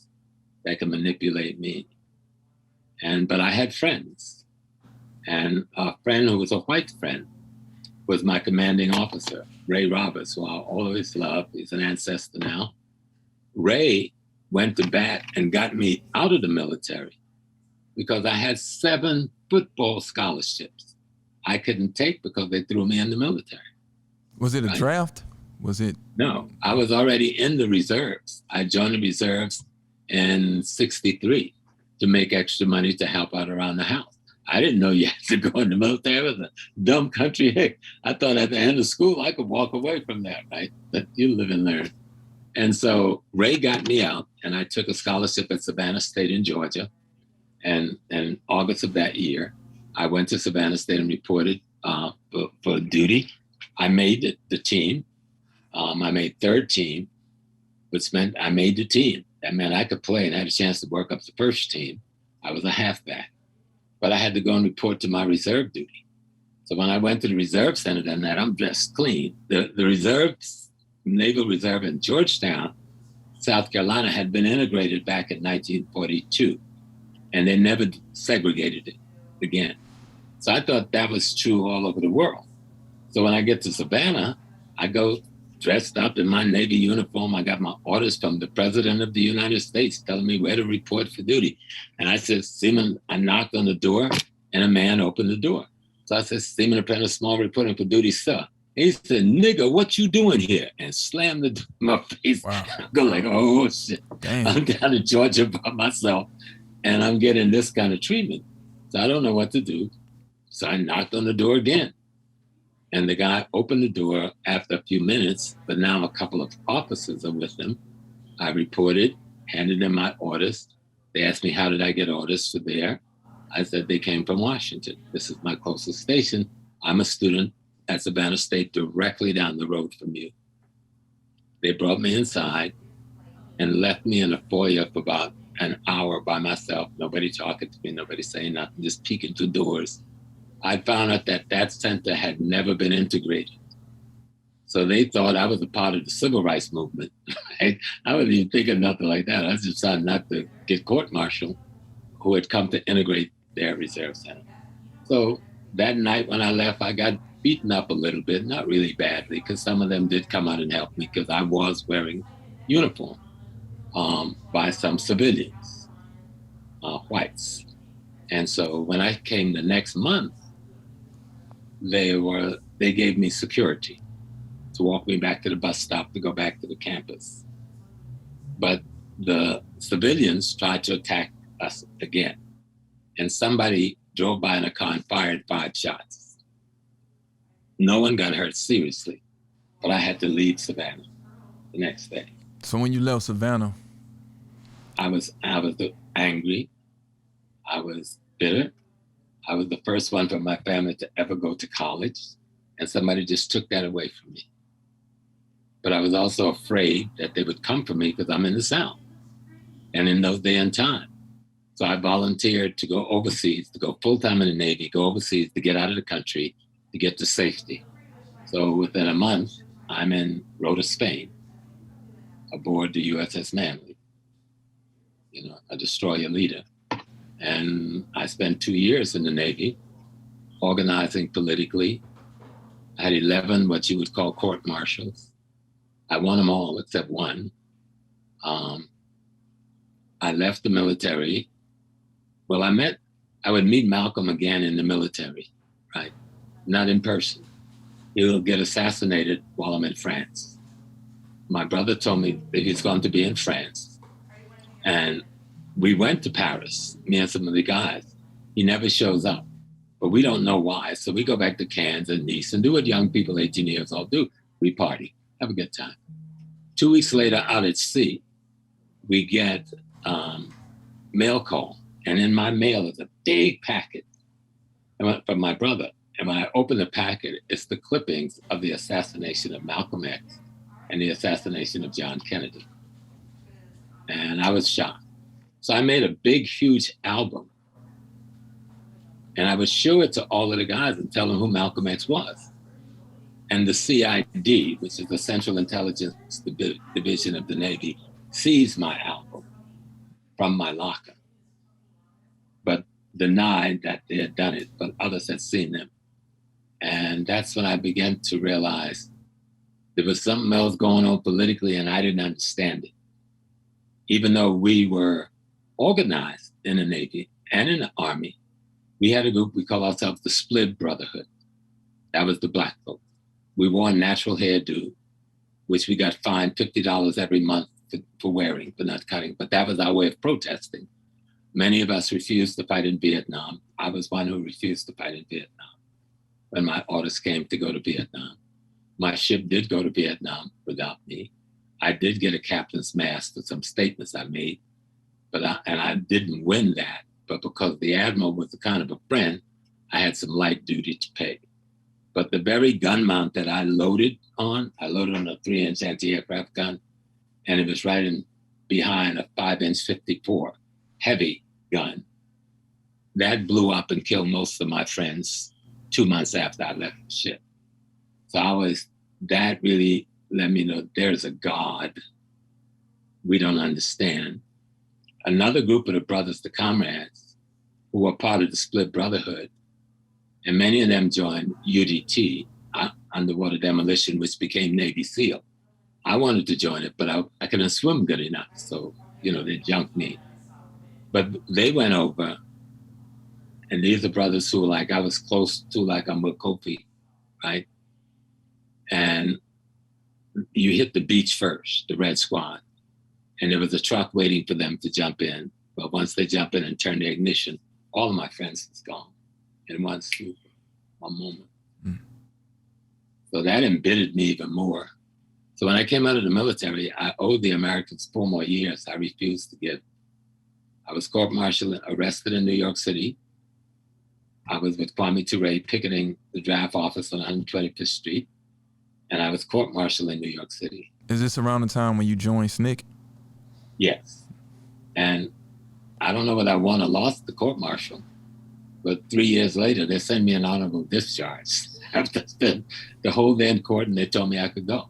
that could manipulate me. But I had friends, and a friend who was a white friend was my commanding officer, Ray Roberts, who I always loved. He's an ancestor now. Ray went to bat and got me out of the military because I had 7 football scholarships I couldn't take because they threw me in the military. Was it a draft? Was it? No, I was already in the reserves. I joined the reserves in '63 to make extra money to help out around the house. I didn't know you had to go in the military. I was a dumb country hick. I thought at the end of school, I could walk away from that, right? But you live and learn. And so Ray got me out, and I took a scholarship at Savannah State in Georgia. And in August of that year, I went to Savannah State and reported for duty. I made the team. I made 3rd team, which meant I made the team. That meant I could play and had a chance to work up the first team. I was a halfback, but I had to go and report to my reserve duty. So when I went to the reserve center that night, I'm dressed clean. The reserves, Naval Reserve in Georgetown, South Carolina, had been integrated back in 1942, and they never segregated it again. So I thought that was true all over the world. So when I get to Savannah, I go dressed up in my Navy uniform. I got my orders from the President of the United States telling me where to report for duty. And I said, Seaman, I knocked on the door and a man opened the door. So I said, Seaman Apprentice, small reporting for duty, sir. And he said, nigga, what you doing here? And slammed the door in my face. Wow. I go like, oh shit. Damn. I'm down in Georgia by myself and I'm getting this kind of treatment. So I don't know what to do. So I knocked on the door again. And the guy opened the door after a few minutes, but now a couple of officers are with him. I reported, handed them my orders. They asked me, how did I get orders for there? I said, they came from Washington. This is my closest station. I'm a student at Savannah State directly down the road from you. They brought me inside and left me in a foyer for about an hour by myself. Nobody talking to me, nobody saying nothing, just peeking through doors. I found out that center had never been integrated. So they thought I was a part of the civil rights movement. Right? I wasn't even thinking nothing like that. I just decided not to get court-martialed, who had come to integrate their reserve center. So that night when I left, I got beaten up a little bit, not really badly, because some of them did come out and help me because I was wearing uniform by some civilians, whites. And so when I came the next month, they gave me security to walk me back to the bus stop to go back to the campus. But the civilians tried to attack us again. And somebody drove by in a car and fired 5 shots. No one got hurt seriously, but I had to leave Savannah the next day. So when you left Savannah? I was angry. I was bitter. I was the first one from my family to ever go to college, and somebody just took that away from me. But I was also afraid that they would come for me because I'm in the South and in those day and time. So I volunteered to go overseas, to go full-time in the Navy, go overseas to get out of the country, to get to safety. So within a month, I'm in Rota, Spain, aboard the USS Manly, a destroyer leader. And I spent 2 years in the Navy, organizing politically. I had 11 what you would call court-martials. I won them all except one. I left the military. Well, I met I would meet Malcolm again in the military, right? Not in person. He'll get assassinated while I'm in France. My brother told me that he's going to be in France. And we went to Paris, me and some of the guys. He never shows up, but we don't know why. So we go back to Cannes and Nice and do what young people 18 years old do. We party, have a good time. 2 weeks later, out at sea, we get mail call. And in my mail is a big packet from my brother. And when I open the packet, it's the clippings of the assassination of Malcolm X and the assassination of John Kennedy. And I was shocked. So I made a big, huge album. And I would show it to all of the guys and tell them who Malcolm X was. And the CID, which is the Central Intelligence Division of the Navy, seized my album from my locker, but denied that they had done it, but others had seen them. And that's when I began to realize there was something else going on politically and I didn't understand it. Even though we were organized in the Navy and in the Army, we had a group, we call ourselves the Split Brotherhood. That was the black folks. We wore a natural hairdo, which we got fined $50 every month for wearing, for not cutting, but that was our way of protesting. Many of us refused to fight in Vietnam. I was one who refused to fight in Vietnam when my orders came to go to Vietnam. My ship did go to Vietnam without me. I did get a captain's mast for some statements I made, but I didn't win that. But because the admiral was a kind of a friend, I had some light duty to pay. But the very gun mount that I loaded on a 3-inch anti-aircraft gun, and it was right in behind a 5-inch 54 heavy gun. That blew up and killed most of my friends 2 months after I left the ship. So that really let me know there's a God we don't understand. Another group of the brothers, the comrades, who were part of the Split Brotherhood, and many of them joined UDT, Underwater Demolition, which became Navy SEAL. I wanted to join it, but I couldn't swim good enough, so, they junked me. But they went over, and these are brothers who I was close to, I'm with Kofi, right? And you hit the beach first, the Red Squad, and there was a truck waiting for them to jump in. But once they jump in and turn the ignition, all of my friends was gone in one swoop, one moment. Mm. So that embittered me even more. So when I came out of the military, I owed the Americans 4 more years I refused to give. I was court-martialed, arrested in New York City. I was with Kwame Ture picketing the draft office on 125th Street, and I was court-martialed in New York City. Is this around the time when you joined SNCC? Yes. And I don't know whether I won or lost the court-martial, but 3 years later, they sent me an honorable discharge after the whole day in court, and they told me I could go.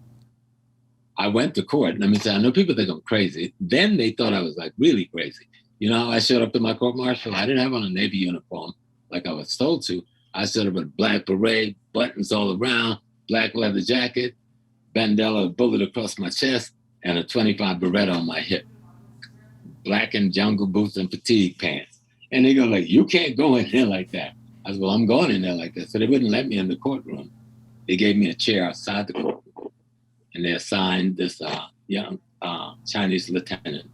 I went to court. Let me say, I know people think I'm crazy. Then they thought I was really crazy. I showed up to my court-martial. I didn't have on a Navy uniform like I was told to. I showed up with a black beret, buttons all around, black leather jacket, bandana, bullet across my chest, and a 25 Beretta on my hip. Black and jungle boots and fatigue pants. And they go you can't go in there like that. I said, well, I'm going in there like that. So they wouldn't let me in the courtroom. They gave me a chair outside the courtroom. And they assigned this young Chinese lieutenant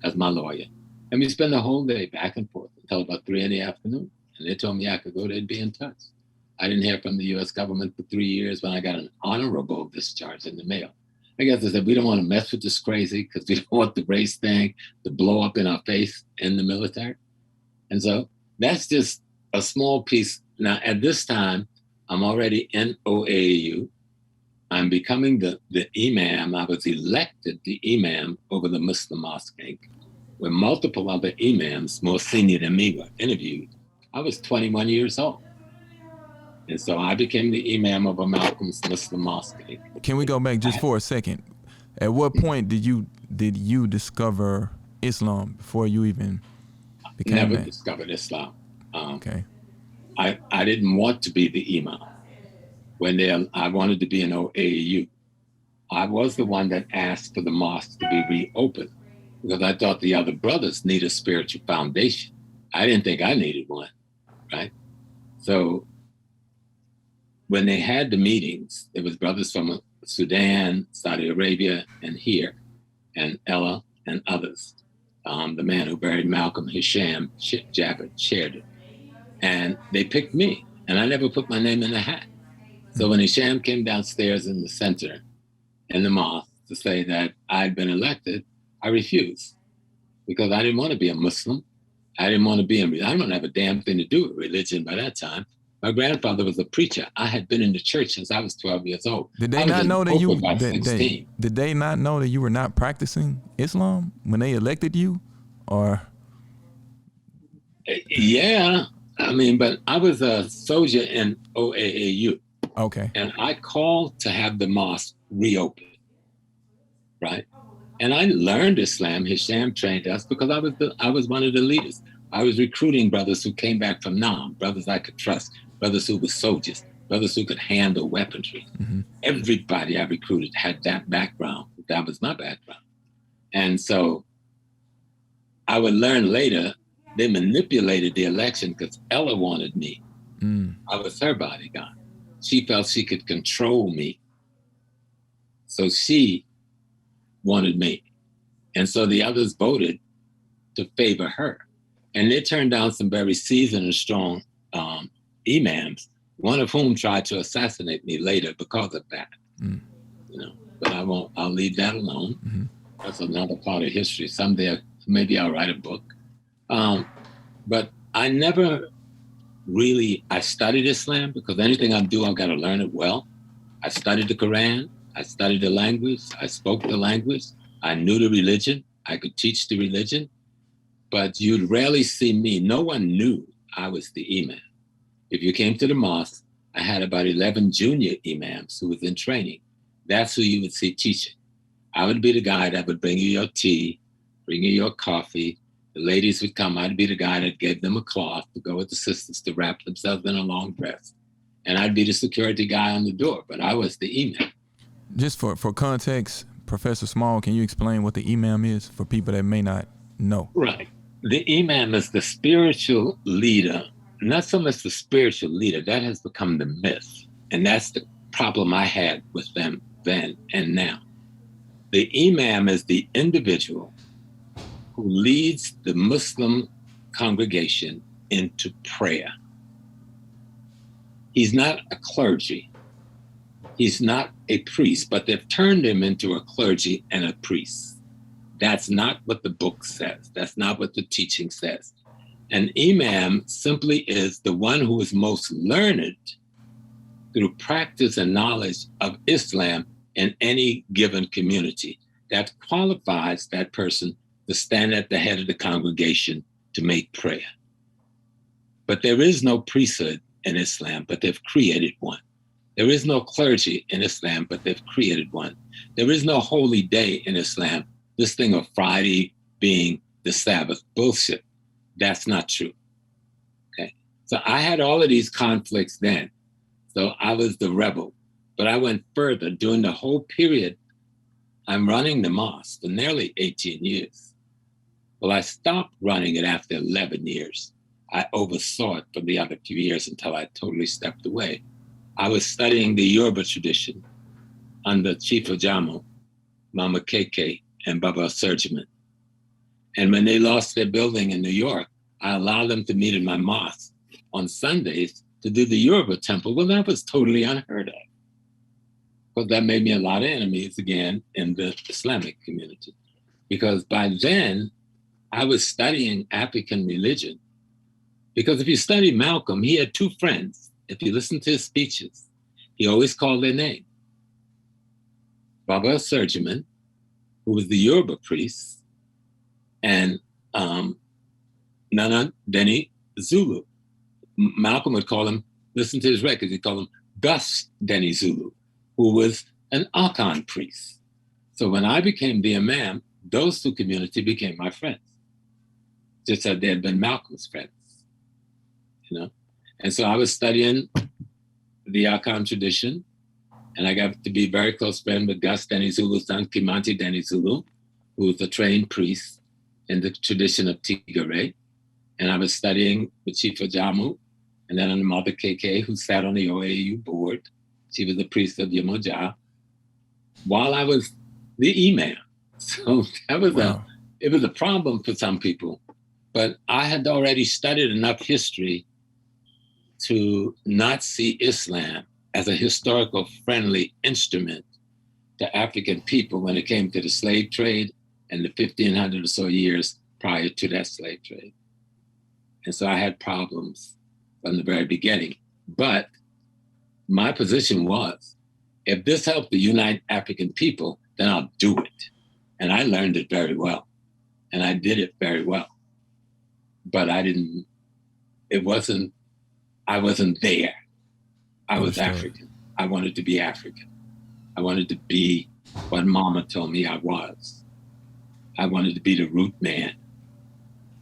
as my lawyer. And we spent the whole day back and forth until about 3 in the afternoon. And they told me I could go, they'd be in touch. I didn't hear from the US government for 3 years when I got an honorable discharge in the mail. I guess they said, we don't want to mess with this crazy because we don't want the race thing to blow up in our face in the military. And so that's just a small piece. Now, at this time, I'm already in OAU. I'm becoming the Imam. I was elected the Imam over the Muslim Mosque Inc., where multiple other Imams, more senior than me, were interviewed. I was 21 years old. And so I became the Imam of Malcolm's Muslim Mosque Inc. Can we go back just for a second? At what point did you discover Islam before you even became Never discovered Islam. Okay. I didn't want to be the Imam. I wanted to be an OAU. I was the one that asked for the mosque to be reopened because I thought the other brothers need a spiritual foundation. I didn't think I needed one. right? So when they had the meetings, there was brothers from Sudan, Saudi Arabia, and here, and Ella and others. The man who buried Malcolm, Hisham Jabber, chaired it. And they picked me, and I never put my name in the hat. So when Hisham came downstairs in the center, in the mosque, to say that I'd been elected, I refused, because I didn't want to be a Muslim. I didn't want to be in, I don't have a damn thing to do with religion by that time. My grandfather was a preacher. I had been in the church since I was 12 years old. Did they not know that you? Did they not know that you were not practicing Islam when they elected you, or? Yeah, I mean, but I was a soldier in OAAU. Okay. And I called to have the mosque reopened, right? And I learned Islam. Hisham trained us because I was one of the leaders. I was recruiting brothers who came back from Nam, brothers I could trust, brothers who were soldiers, brothers who could handle weaponry. Mm-hmm. Everybody I recruited had that background. That was my background. And so I would learn later, they manipulated the election because Ella wanted me. I was her bodyguard. She felt she could control me. So she wanted me. And so the others voted to favor her. And they turned down some very seasoned and strong imams, one of whom tried to assassinate me later because of that. You know, but I'll leave that alone. Mm-hmm. That's another part of history. Someday, maybe I'll write a book. But I never really, I studied Islam because anything I do, I've got to learn it well. I studied the Quran. I studied the language. I spoke the language. I knew the religion. I could teach the religion. But you'd rarely see me. No one knew I was the imam. If you came to the mosque, I had about 11 junior imams who was in training. That's who you would see teaching. I would be the guy that would bring you your tea, bring you your coffee. The ladies would come. I'd be the guy that gave them a cloth to go with the sisters to wrap themselves in a long dress. And I'd be the security guy on the door, but I was the imam. Just for context, Professor Small, can you explain what the imam is for people that may not know? Right. The imam is the spiritual leader, not so much the spiritual leader, that has become the myth. And that's the problem I had with them then and now. The imam is the individual who leads the Muslim congregation into prayer. He's not a clergy. He's not a priest, but they've turned him into a clergy and a priest. That's not what the book says. That's not what the teaching says. An imam simply is the one who is most learned through practice and knowledge of Islam in any given community. That qualifies that person to stand at the head of the congregation to make prayer. But there is no priesthood in Islam, but they've created one. There is no clergy in Islam, but they've created one. There is no holy day in Islam. This thing of Friday being the Sabbath, bullshit. That's not true. Okay. So I had all of these conflicts then. So I was the rebel, but I went further. During the whole period, I'm running the mosque for nearly 18 years. Well, I stopped running it after 11 years. I oversaw it for the other few years until I totally stepped away. I was studying the Yoruba tradition under Chief of Jamu, Mama Keke, and Baba Surgeman. And when they lost their building in New York, I allowed them to meet in my mosque on Sundays to do the Yoruba temple. Well, that was totally unheard of. But that made me a lot of enemies again in the Islamic community. Because by then, I was studying African religion. Because if you study Malcolm, he had two friends. If you listen to his speeches, he always called their name. Baba Surgeman, who was the Yoruba priest, and Nana Denny Zulu. Malcolm would call him, listen to his records, he'd call him Gus Denny Zulu, who was an Akan priest. So when I became the Imam, those two communities became my friends, just as they had been Malcolm's friends, you know? And so I was studying the Akan tradition, and I got to be very close friend with Gus Denny Zulu's son, Kimanti Denny Zulu, who was a trained priest in the tradition of Tigray. And I was studying with Chief Ajamu And then a Mother KK who sat on the OAU board. She was the priest of Yemoja while I was the Imam. So that was it was a problem for some people, but I had already studied enough history to not see Islam as a historical friendly instrument to African people when it came to the slave trade and the 1500 or so years prior to that slave trade. And so I had problems from the very beginning. But my position was, if this helped to unite African people, then I'll do it. And I learned it very well. And I did it very well. But I wasn't there. I was African. I wanted to be African. I wanted to be what Mama told me I was. I wanted to be the root man.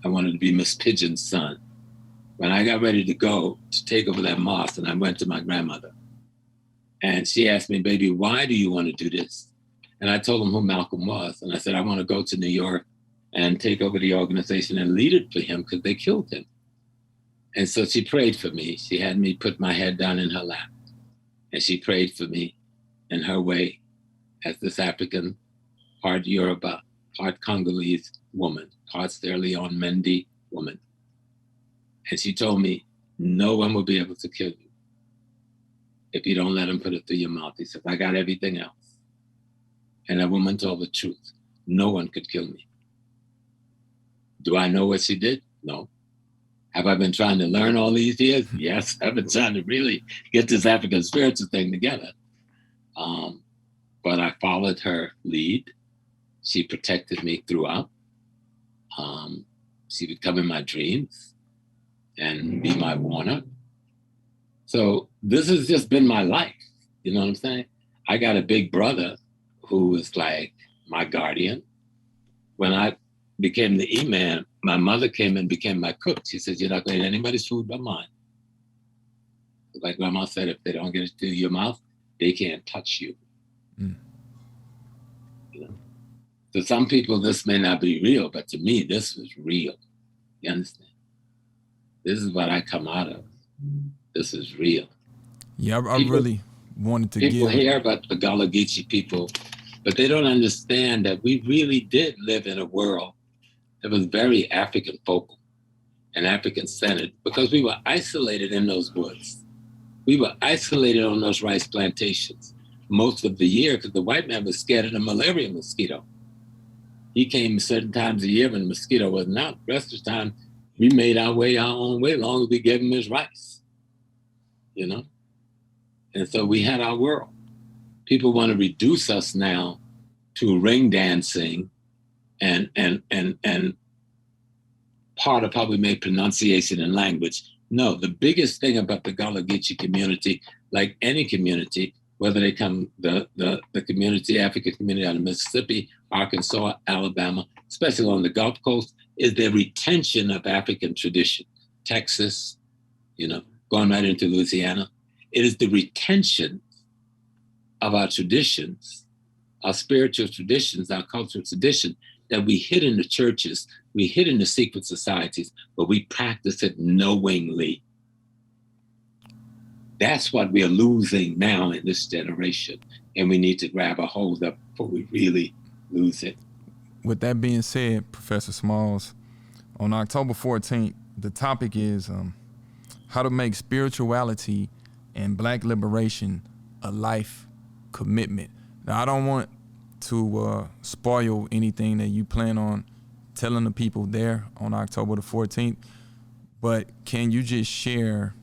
I wanted to be Miss Pigeon's son. When I got ready to go to take over that mosque, and I went to my grandmother, and she asked me, baby, why do you want to do this? And I told them who Malcolm was. And I said, I want to go to New York and take over the organization and lead it for him because they killed him. And so she prayed for me. She had me put my head down in her lap. And she prayed for me in her way as this African, part Yoruba, part Congolese woman, part Sierra Leone Mendy woman. And she told me, no one will be able to kill you if you don't let them put it through your mouth. He said, I got everything else. And that woman told the truth. No one could kill me. Do I know what she did? No. Have I been trying to learn all these years? Yes, I've been trying to really get this African spiritual thing together. But I followed her lead. She protected me throughout. She would come in my dreams and be my warner. So this has just been my life. You know what I'm saying? I got a big brother who was like my guardian. When I became the Imam, my mother came and became my cook. She said, you're not going to eat anybody's food but mine. Like Grandma said, if they don't get it through your mouth, they can't touch you. You know? To some people, this may not be real, but to me, this was real. You understand? This is what I come out of. This is real. Yeah, I really wanted to People hear about the Gullah Geechee people, but they don't understand that we really did live in a world that was very African focal and African centered because we were isolated in those woods. We were isolated on those rice plantations most of the year because the white man was scared of the malaria mosquito. He came certain times a year when the mosquito wasn't out. The rest of the time, we made our own way, as long as we gave him his rice, you know? And so we had our world. People want to reduce us now to ring dancing and part of how we make pronunciation and language. No, the biggest thing about the Gullah Geechee community, like any community, whether they come, the community, African community out of Mississippi, Arkansas, Alabama, especially on the Gulf Coast, is the retention of African tradition. Texas, you know, going right into Louisiana. It is the retention of our traditions, our spiritual traditions, our cultural tradition that we hid in the churches, we hid in the secret societies, but we practice it knowingly. That's what we're losing now in this generation, and we need to grab a hold of before we really lose it. With that being said, Professor Smalls, on October 14th, the topic is how to make spirituality and Black liberation a life commitment. Now, I don't want to spoil anything that you plan on telling the people there on October the 14th, but can you just share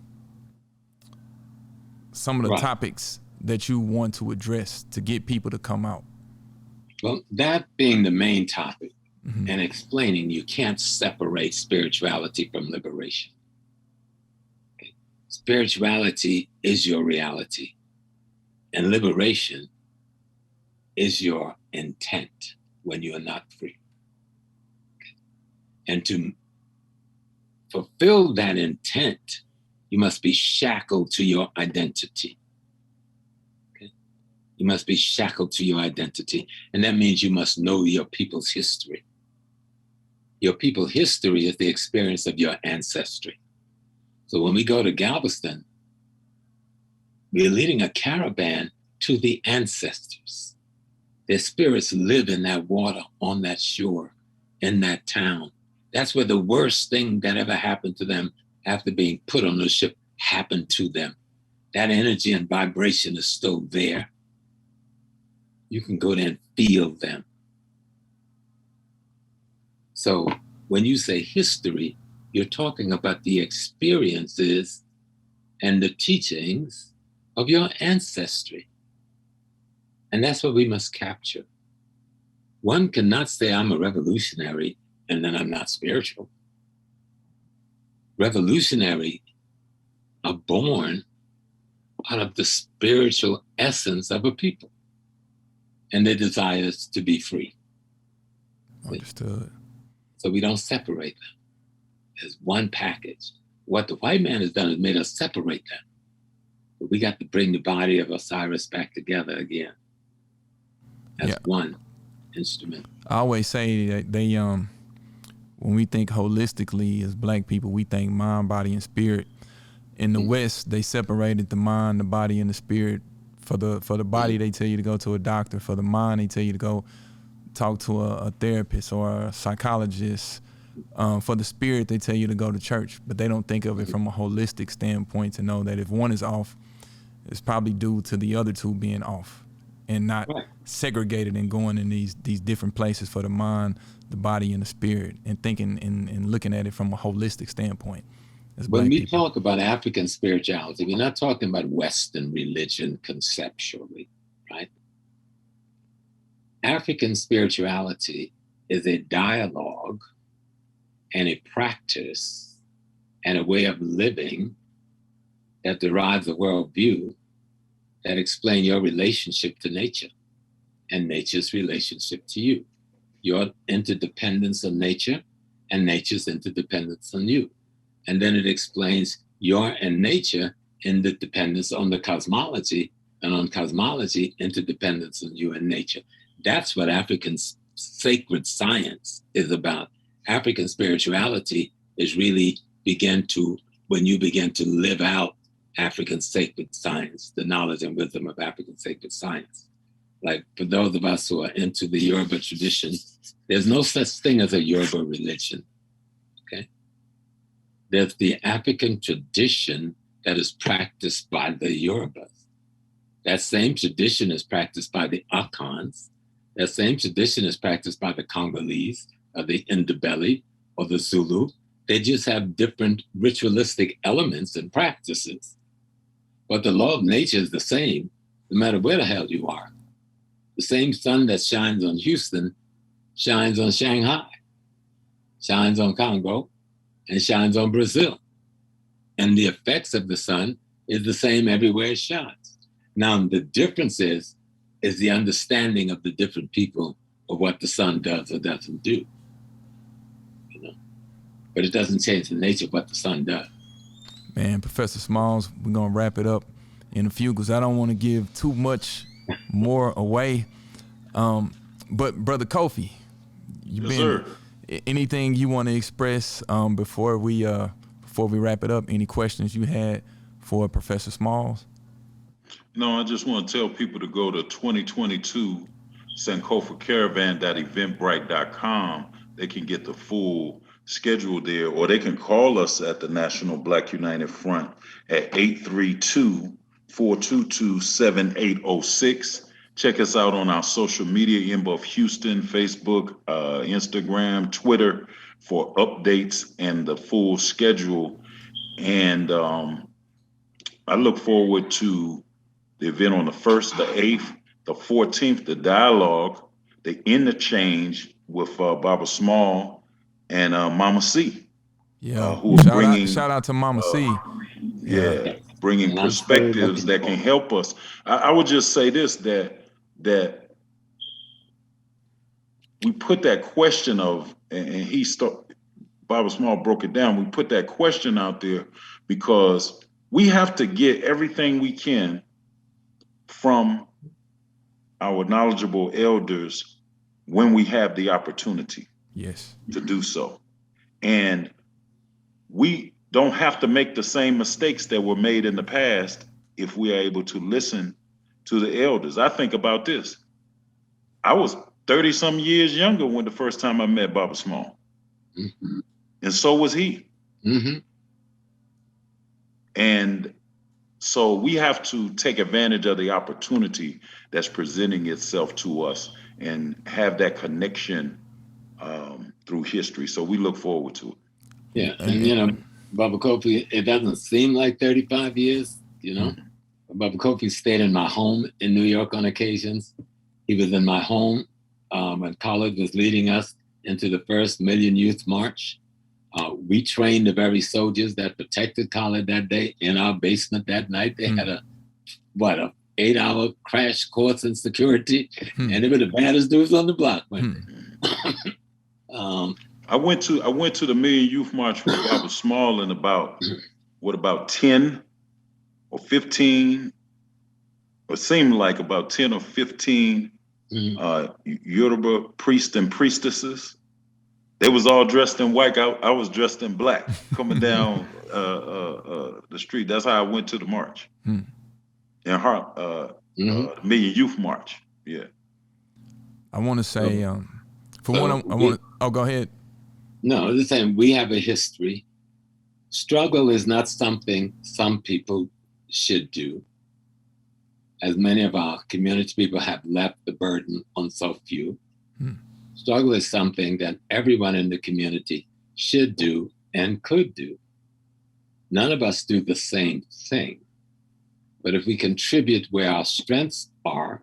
some of the topics that you want to address to get people to come out? Well, that being the main topic, and explaining you can't separate spirituality from liberation. Okay? Spirituality is your reality, and liberation is your intent when you are not free. Okay? And to fulfill that intent, you must be shackled to your identity. Okay? You must be shackled to your identity, and that means you must know your people's history. Your people's history is the experience of your ancestry. So when we go to Galveston, we're leading a caravan to the ancestors. Their spirits live in that water, on that shore, in that town. That's where the worst thing that ever happened to them after being put on the ship happened to them. That energy and vibration is still there. You can go there and feel them. So when you say history, you're talking about the experiences and the teachings of your ancestry. And that's what we must capture. One cannot say I'm a revolutionary and then I'm not spiritual. Revolutionary are born out of the spiritual essence of a people and their desires to be free. Understood. So we don't separate them. There's one package. What the white man has done is made us separate them. But we got to bring the body of Osiris back together again. That's one instrument. I always say that they when we think holistically as Black people, we think mind, body, and spirit. In the West, they separated the mind, the body, and the spirit. For the body, they tell you to go to a doctor. For the mind, they tell you to go talk to a therapist or a psychologist. For the spirit, they tell you to go to church. But they don't think of it from a holistic standpoint to know that if one is off, it's probably due to the other two being off and not segregated and going in these different places for the mind, the body, and the spirit, and thinking and looking at it from a holistic standpoint. When we talk about African spirituality, we're not talking about Western religion conceptually, right? African spirituality is a dialogue and a practice and a way of living that derives a worldview that explain your relationship to nature and nature's relationship to you, your interdependence on nature and nature's interdependence on you. And then it explains your and nature interdependence on the cosmology, and on cosmology, interdependence on you and nature. That's what African sacred science is about. African spirituality is really when you begin to live out African sacred science, the knowledge and wisdom of African sacred science. Like for those of us who are into the Yoruba tradition, there's no such thing as a Yoruba religion, okay? There's the African tradition that is practiced by the Yorubas. That same tradition is practiced by the Akans. That same tradition is practiced by the Congolese, or the Ndebele, or the Zulu. They just have different ritualistic elements and practices. But the law of nature is the same, no matter where the hell you are. The same sun that shines on Houston shines on Shanghai, shines on Congo, and shines on Brazil. And the effects of the sun is the same everywhere it shines. Now, the difference is the understanding of the different people of what the sun does or doesn't do. You know? But it doesn't change the nature of what the sun does. Man, Professor Smalls, we're going to wrap it up in a few because I don't want to give too much more away. But Brother Kofi, anything you want to express before we wrap it up? Any questions you had for Professor Smalls? No, I just want to tell people to go to 2022 Sankofa Caravan.eventbrite.com. They can get the full schedule there, or they can call us at the National Black United Front at 832-422-7806. Check us out on our social media, NBUF Houston, Facebook, Instagram, Twitter, for updates and the full schedule. And I look forward to the event on the 1st, the 8th, the 14th, the dialogue, the interchange with Baba Small and Mama C. Yeah, who are shout out to Mama C. Bringing perspectives that can help us. I would just say this, that we put that question of, and Baba Small broke it down. We put that question out there because we have to get everything we can from our knowledgeable elders when we have the opportunity to do so. And don't have to make the same mistakes that were made in the past if we are able to listen to the elders. I think about this. I was 30 some years younger when the first time I met Baba Small. Mm-hmm. And so was he. Mm-hmm. And so we have to take advantage of the opportunity that's presenting itself to us and have that connection through history. So we look forward to it. Yeah, and Baba Kofi, it doesn't seem like 35 years, Mm-hmm. Baba Kofi stayed in my home in New York on occasions. He was in my home when college was leading us into the first Million Youth March. We trained the very soldiers that protected college that day in our basement that night. They had a 8-hour crash course in security, and they were the baddest dudes on the block. I went to the Million Youth March with Baba Small in about 10 or 15, or seemed like about 10 or 15 Yoruba priests and priestesses. They was all dressed in white. I was dressed in black coming down the street. That's how I went to the march. In the Million Youth March. Yeah. I want to say, go ahead. No, I'm just saying we have a history. Struggle is not something some people should do, as many of our community people have left the burden on so few. Struggle is something that everyone in the community should do and could do. None of us do the same thing, but if we contribute where our strengths are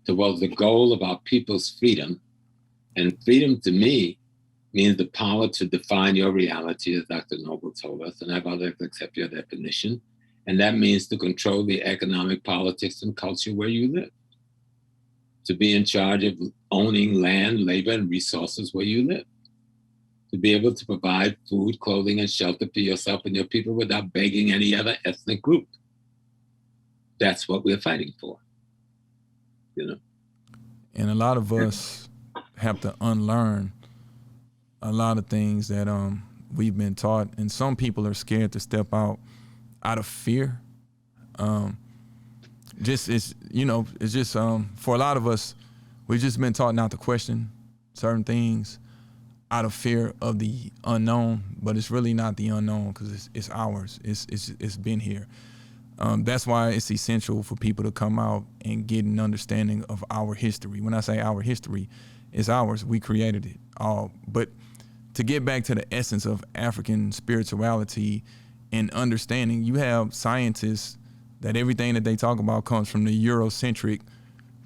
towards the goal of our people's freedom, and freedom to me means the power to define your reality, as Dr. Noble told us, and have others accept your definition. And that means to control the economic, politics, and culture where you live. To be in charge of owning land, labor, and resources where you live. To be able to provide food, clothing, and shelter for yourself and your people without begging any other ethnic group. That's what we're fighting for. And a lot of us have to unlearn a lot of things that we've been taught, and some people are scared to step out of fear. For a lot of us, we've just been taught not to question certain things out of fear of the unknown, but it's really not the unknown because it's ours. It's been here. That's why it's essential for people to come out and get an understanding of our history. When I say our history, it's ours. We created it all. But to get back to the essence of African spirituality and understanding, you have scientists that everything that they talk about comes from the Eurocentric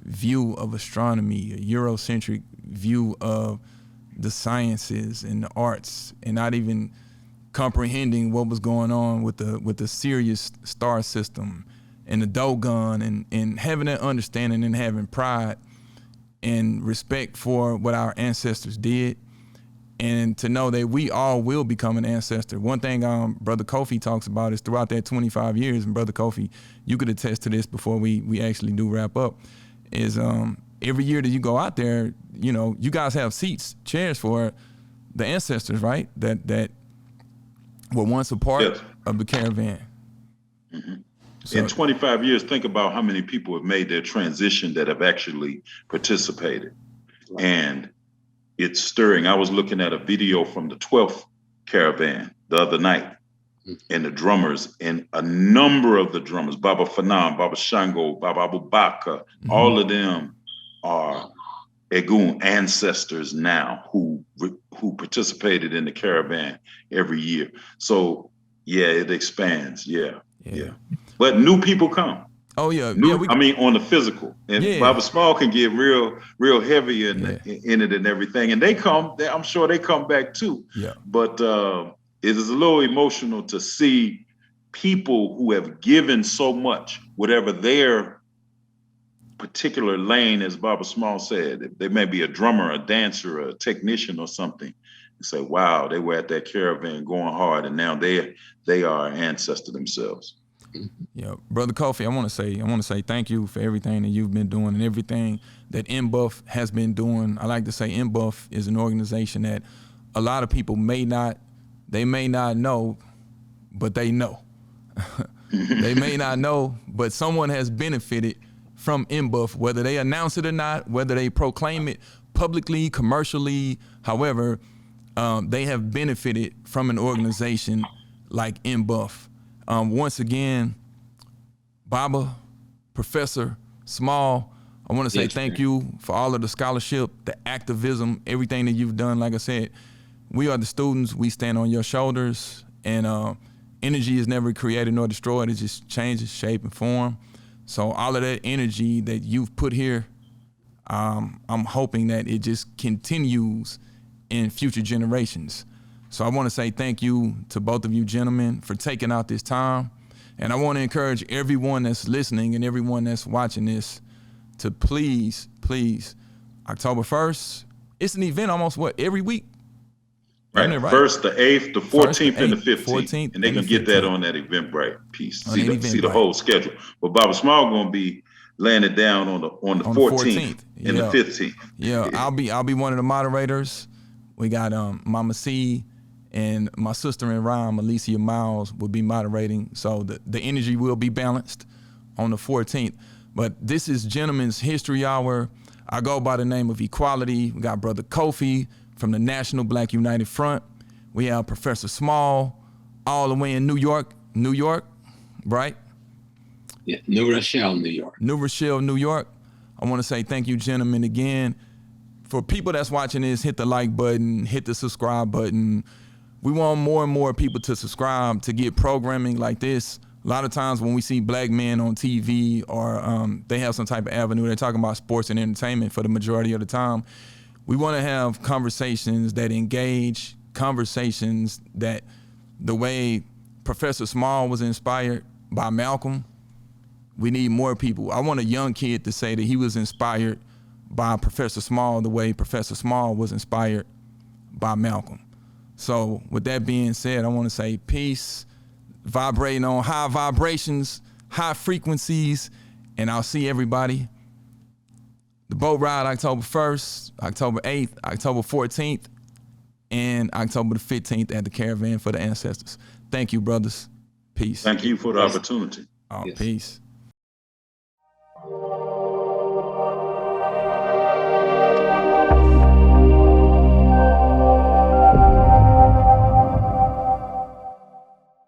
view of astronomy, a Eurocentric view of the sciences and the arts, and not even comprehending what was going on with the Sirius star system and the Dogon, and having that understanding and having pride and respect for what our ancestors did, and to know that we all will become an ancestor. One thing Brother Kofi talks about is throughout that 25 years, and Brother Kofi, you could attest to this before we actually do wrap up, is every year that you go out there, you guys have chairs for the ancestors, right? That were once a part of the caravan. Mm-hmm. So, in 25 years, think about how many people have made their transition that have actually participated. And it's stirring. I was looking at a video from the 12th Caravan the other night, and the drummers, and a number of the drummers, Baba Fanan, Baba Shango, Baba Abubakar, all of them are Egun ancestors now who participated in the caravan every year. So yeah, it expands. Yeah. But new people come. Oh yeah. On the physical, and Baba Small can get real heavy in it and everything, and I'm sure they come back too. Yeah. But it is a little emotional to see people who have given so much, whatever their particular lane, as Baba Small said. They may be a drummer, a dancer, a technician, or something. And say, wow, they were at that caravan going hard, and now they are an ancestor themselves. Yeah, Brother Kofi, I want to say thank you for everything that you've been doing and everything that NBUF has been doing. I like to say NBUF is an organization that a lot of people may not know but they know. They may not know, but someone has benefited from NBUF, whether they announce it or not, whether they proclaim it publicly, commercially, however, they have benefited from an organization like NBUF. Once again, Baba, Professor Small, I want to say thank you for all of the scholarship, the activism, everything that you've done. Like I said, we are the students. We stand on your shoulders, and energy is never created nor destroyed. It just changes shape and form. So all of that energy that you've put here, I'm hoping that it just continues in future generations. So I want to say thank you to both of you gentlemen for taking out this time. And I want to encourage everyone that's listening and everyone that's watching this to please, October 1st, it's an event almost, every week? Right. Right? 1st, the 8th, the 14th, and the 15th. 14th and they can get that on that Eventbrite piece. See the whole schedule. But Baba Small going to be laying it down on the 14th and the 15th. Yeah, I'll be one of the moderators. We got Mama C and my sister in rhyme, Alicia Miles, will be moderating. So the energy will be balanced on the 14th. But this is Gentlemen's History Hour. I go by the name of Equality. We got Brother Kofi from the National Black United Front. We have Professor Small all the way in New York, right? Yeah, New Rochelle, New York. New Rochelle, New York. I want to say thank you, gentlemen, again. For people that's watching this, hit the like button, hit the subscribe button. We want more and more people to subscribe to get programming like this. A lot of times when we see black men on TV or they have some type of avenue, they're talking about sports and entertainment for the majority of the time. We want to have conversations that engage, conversations that the way Professor Small was inspired by Malcolm, we need more people. I want a young kid to say that he was inspired by Professor Small the way Professor Small was inspired by Malcolm. So with that being said, I want to say peace, vibrating on high vibrations, high frequencies, and I'll see everybody. The boat ride October 1st, October 8th, October 14th, and October the 15th at the Caravan for the Ancestors. Thank you, brothers. Peace. Thank you for the opportunity. Peace.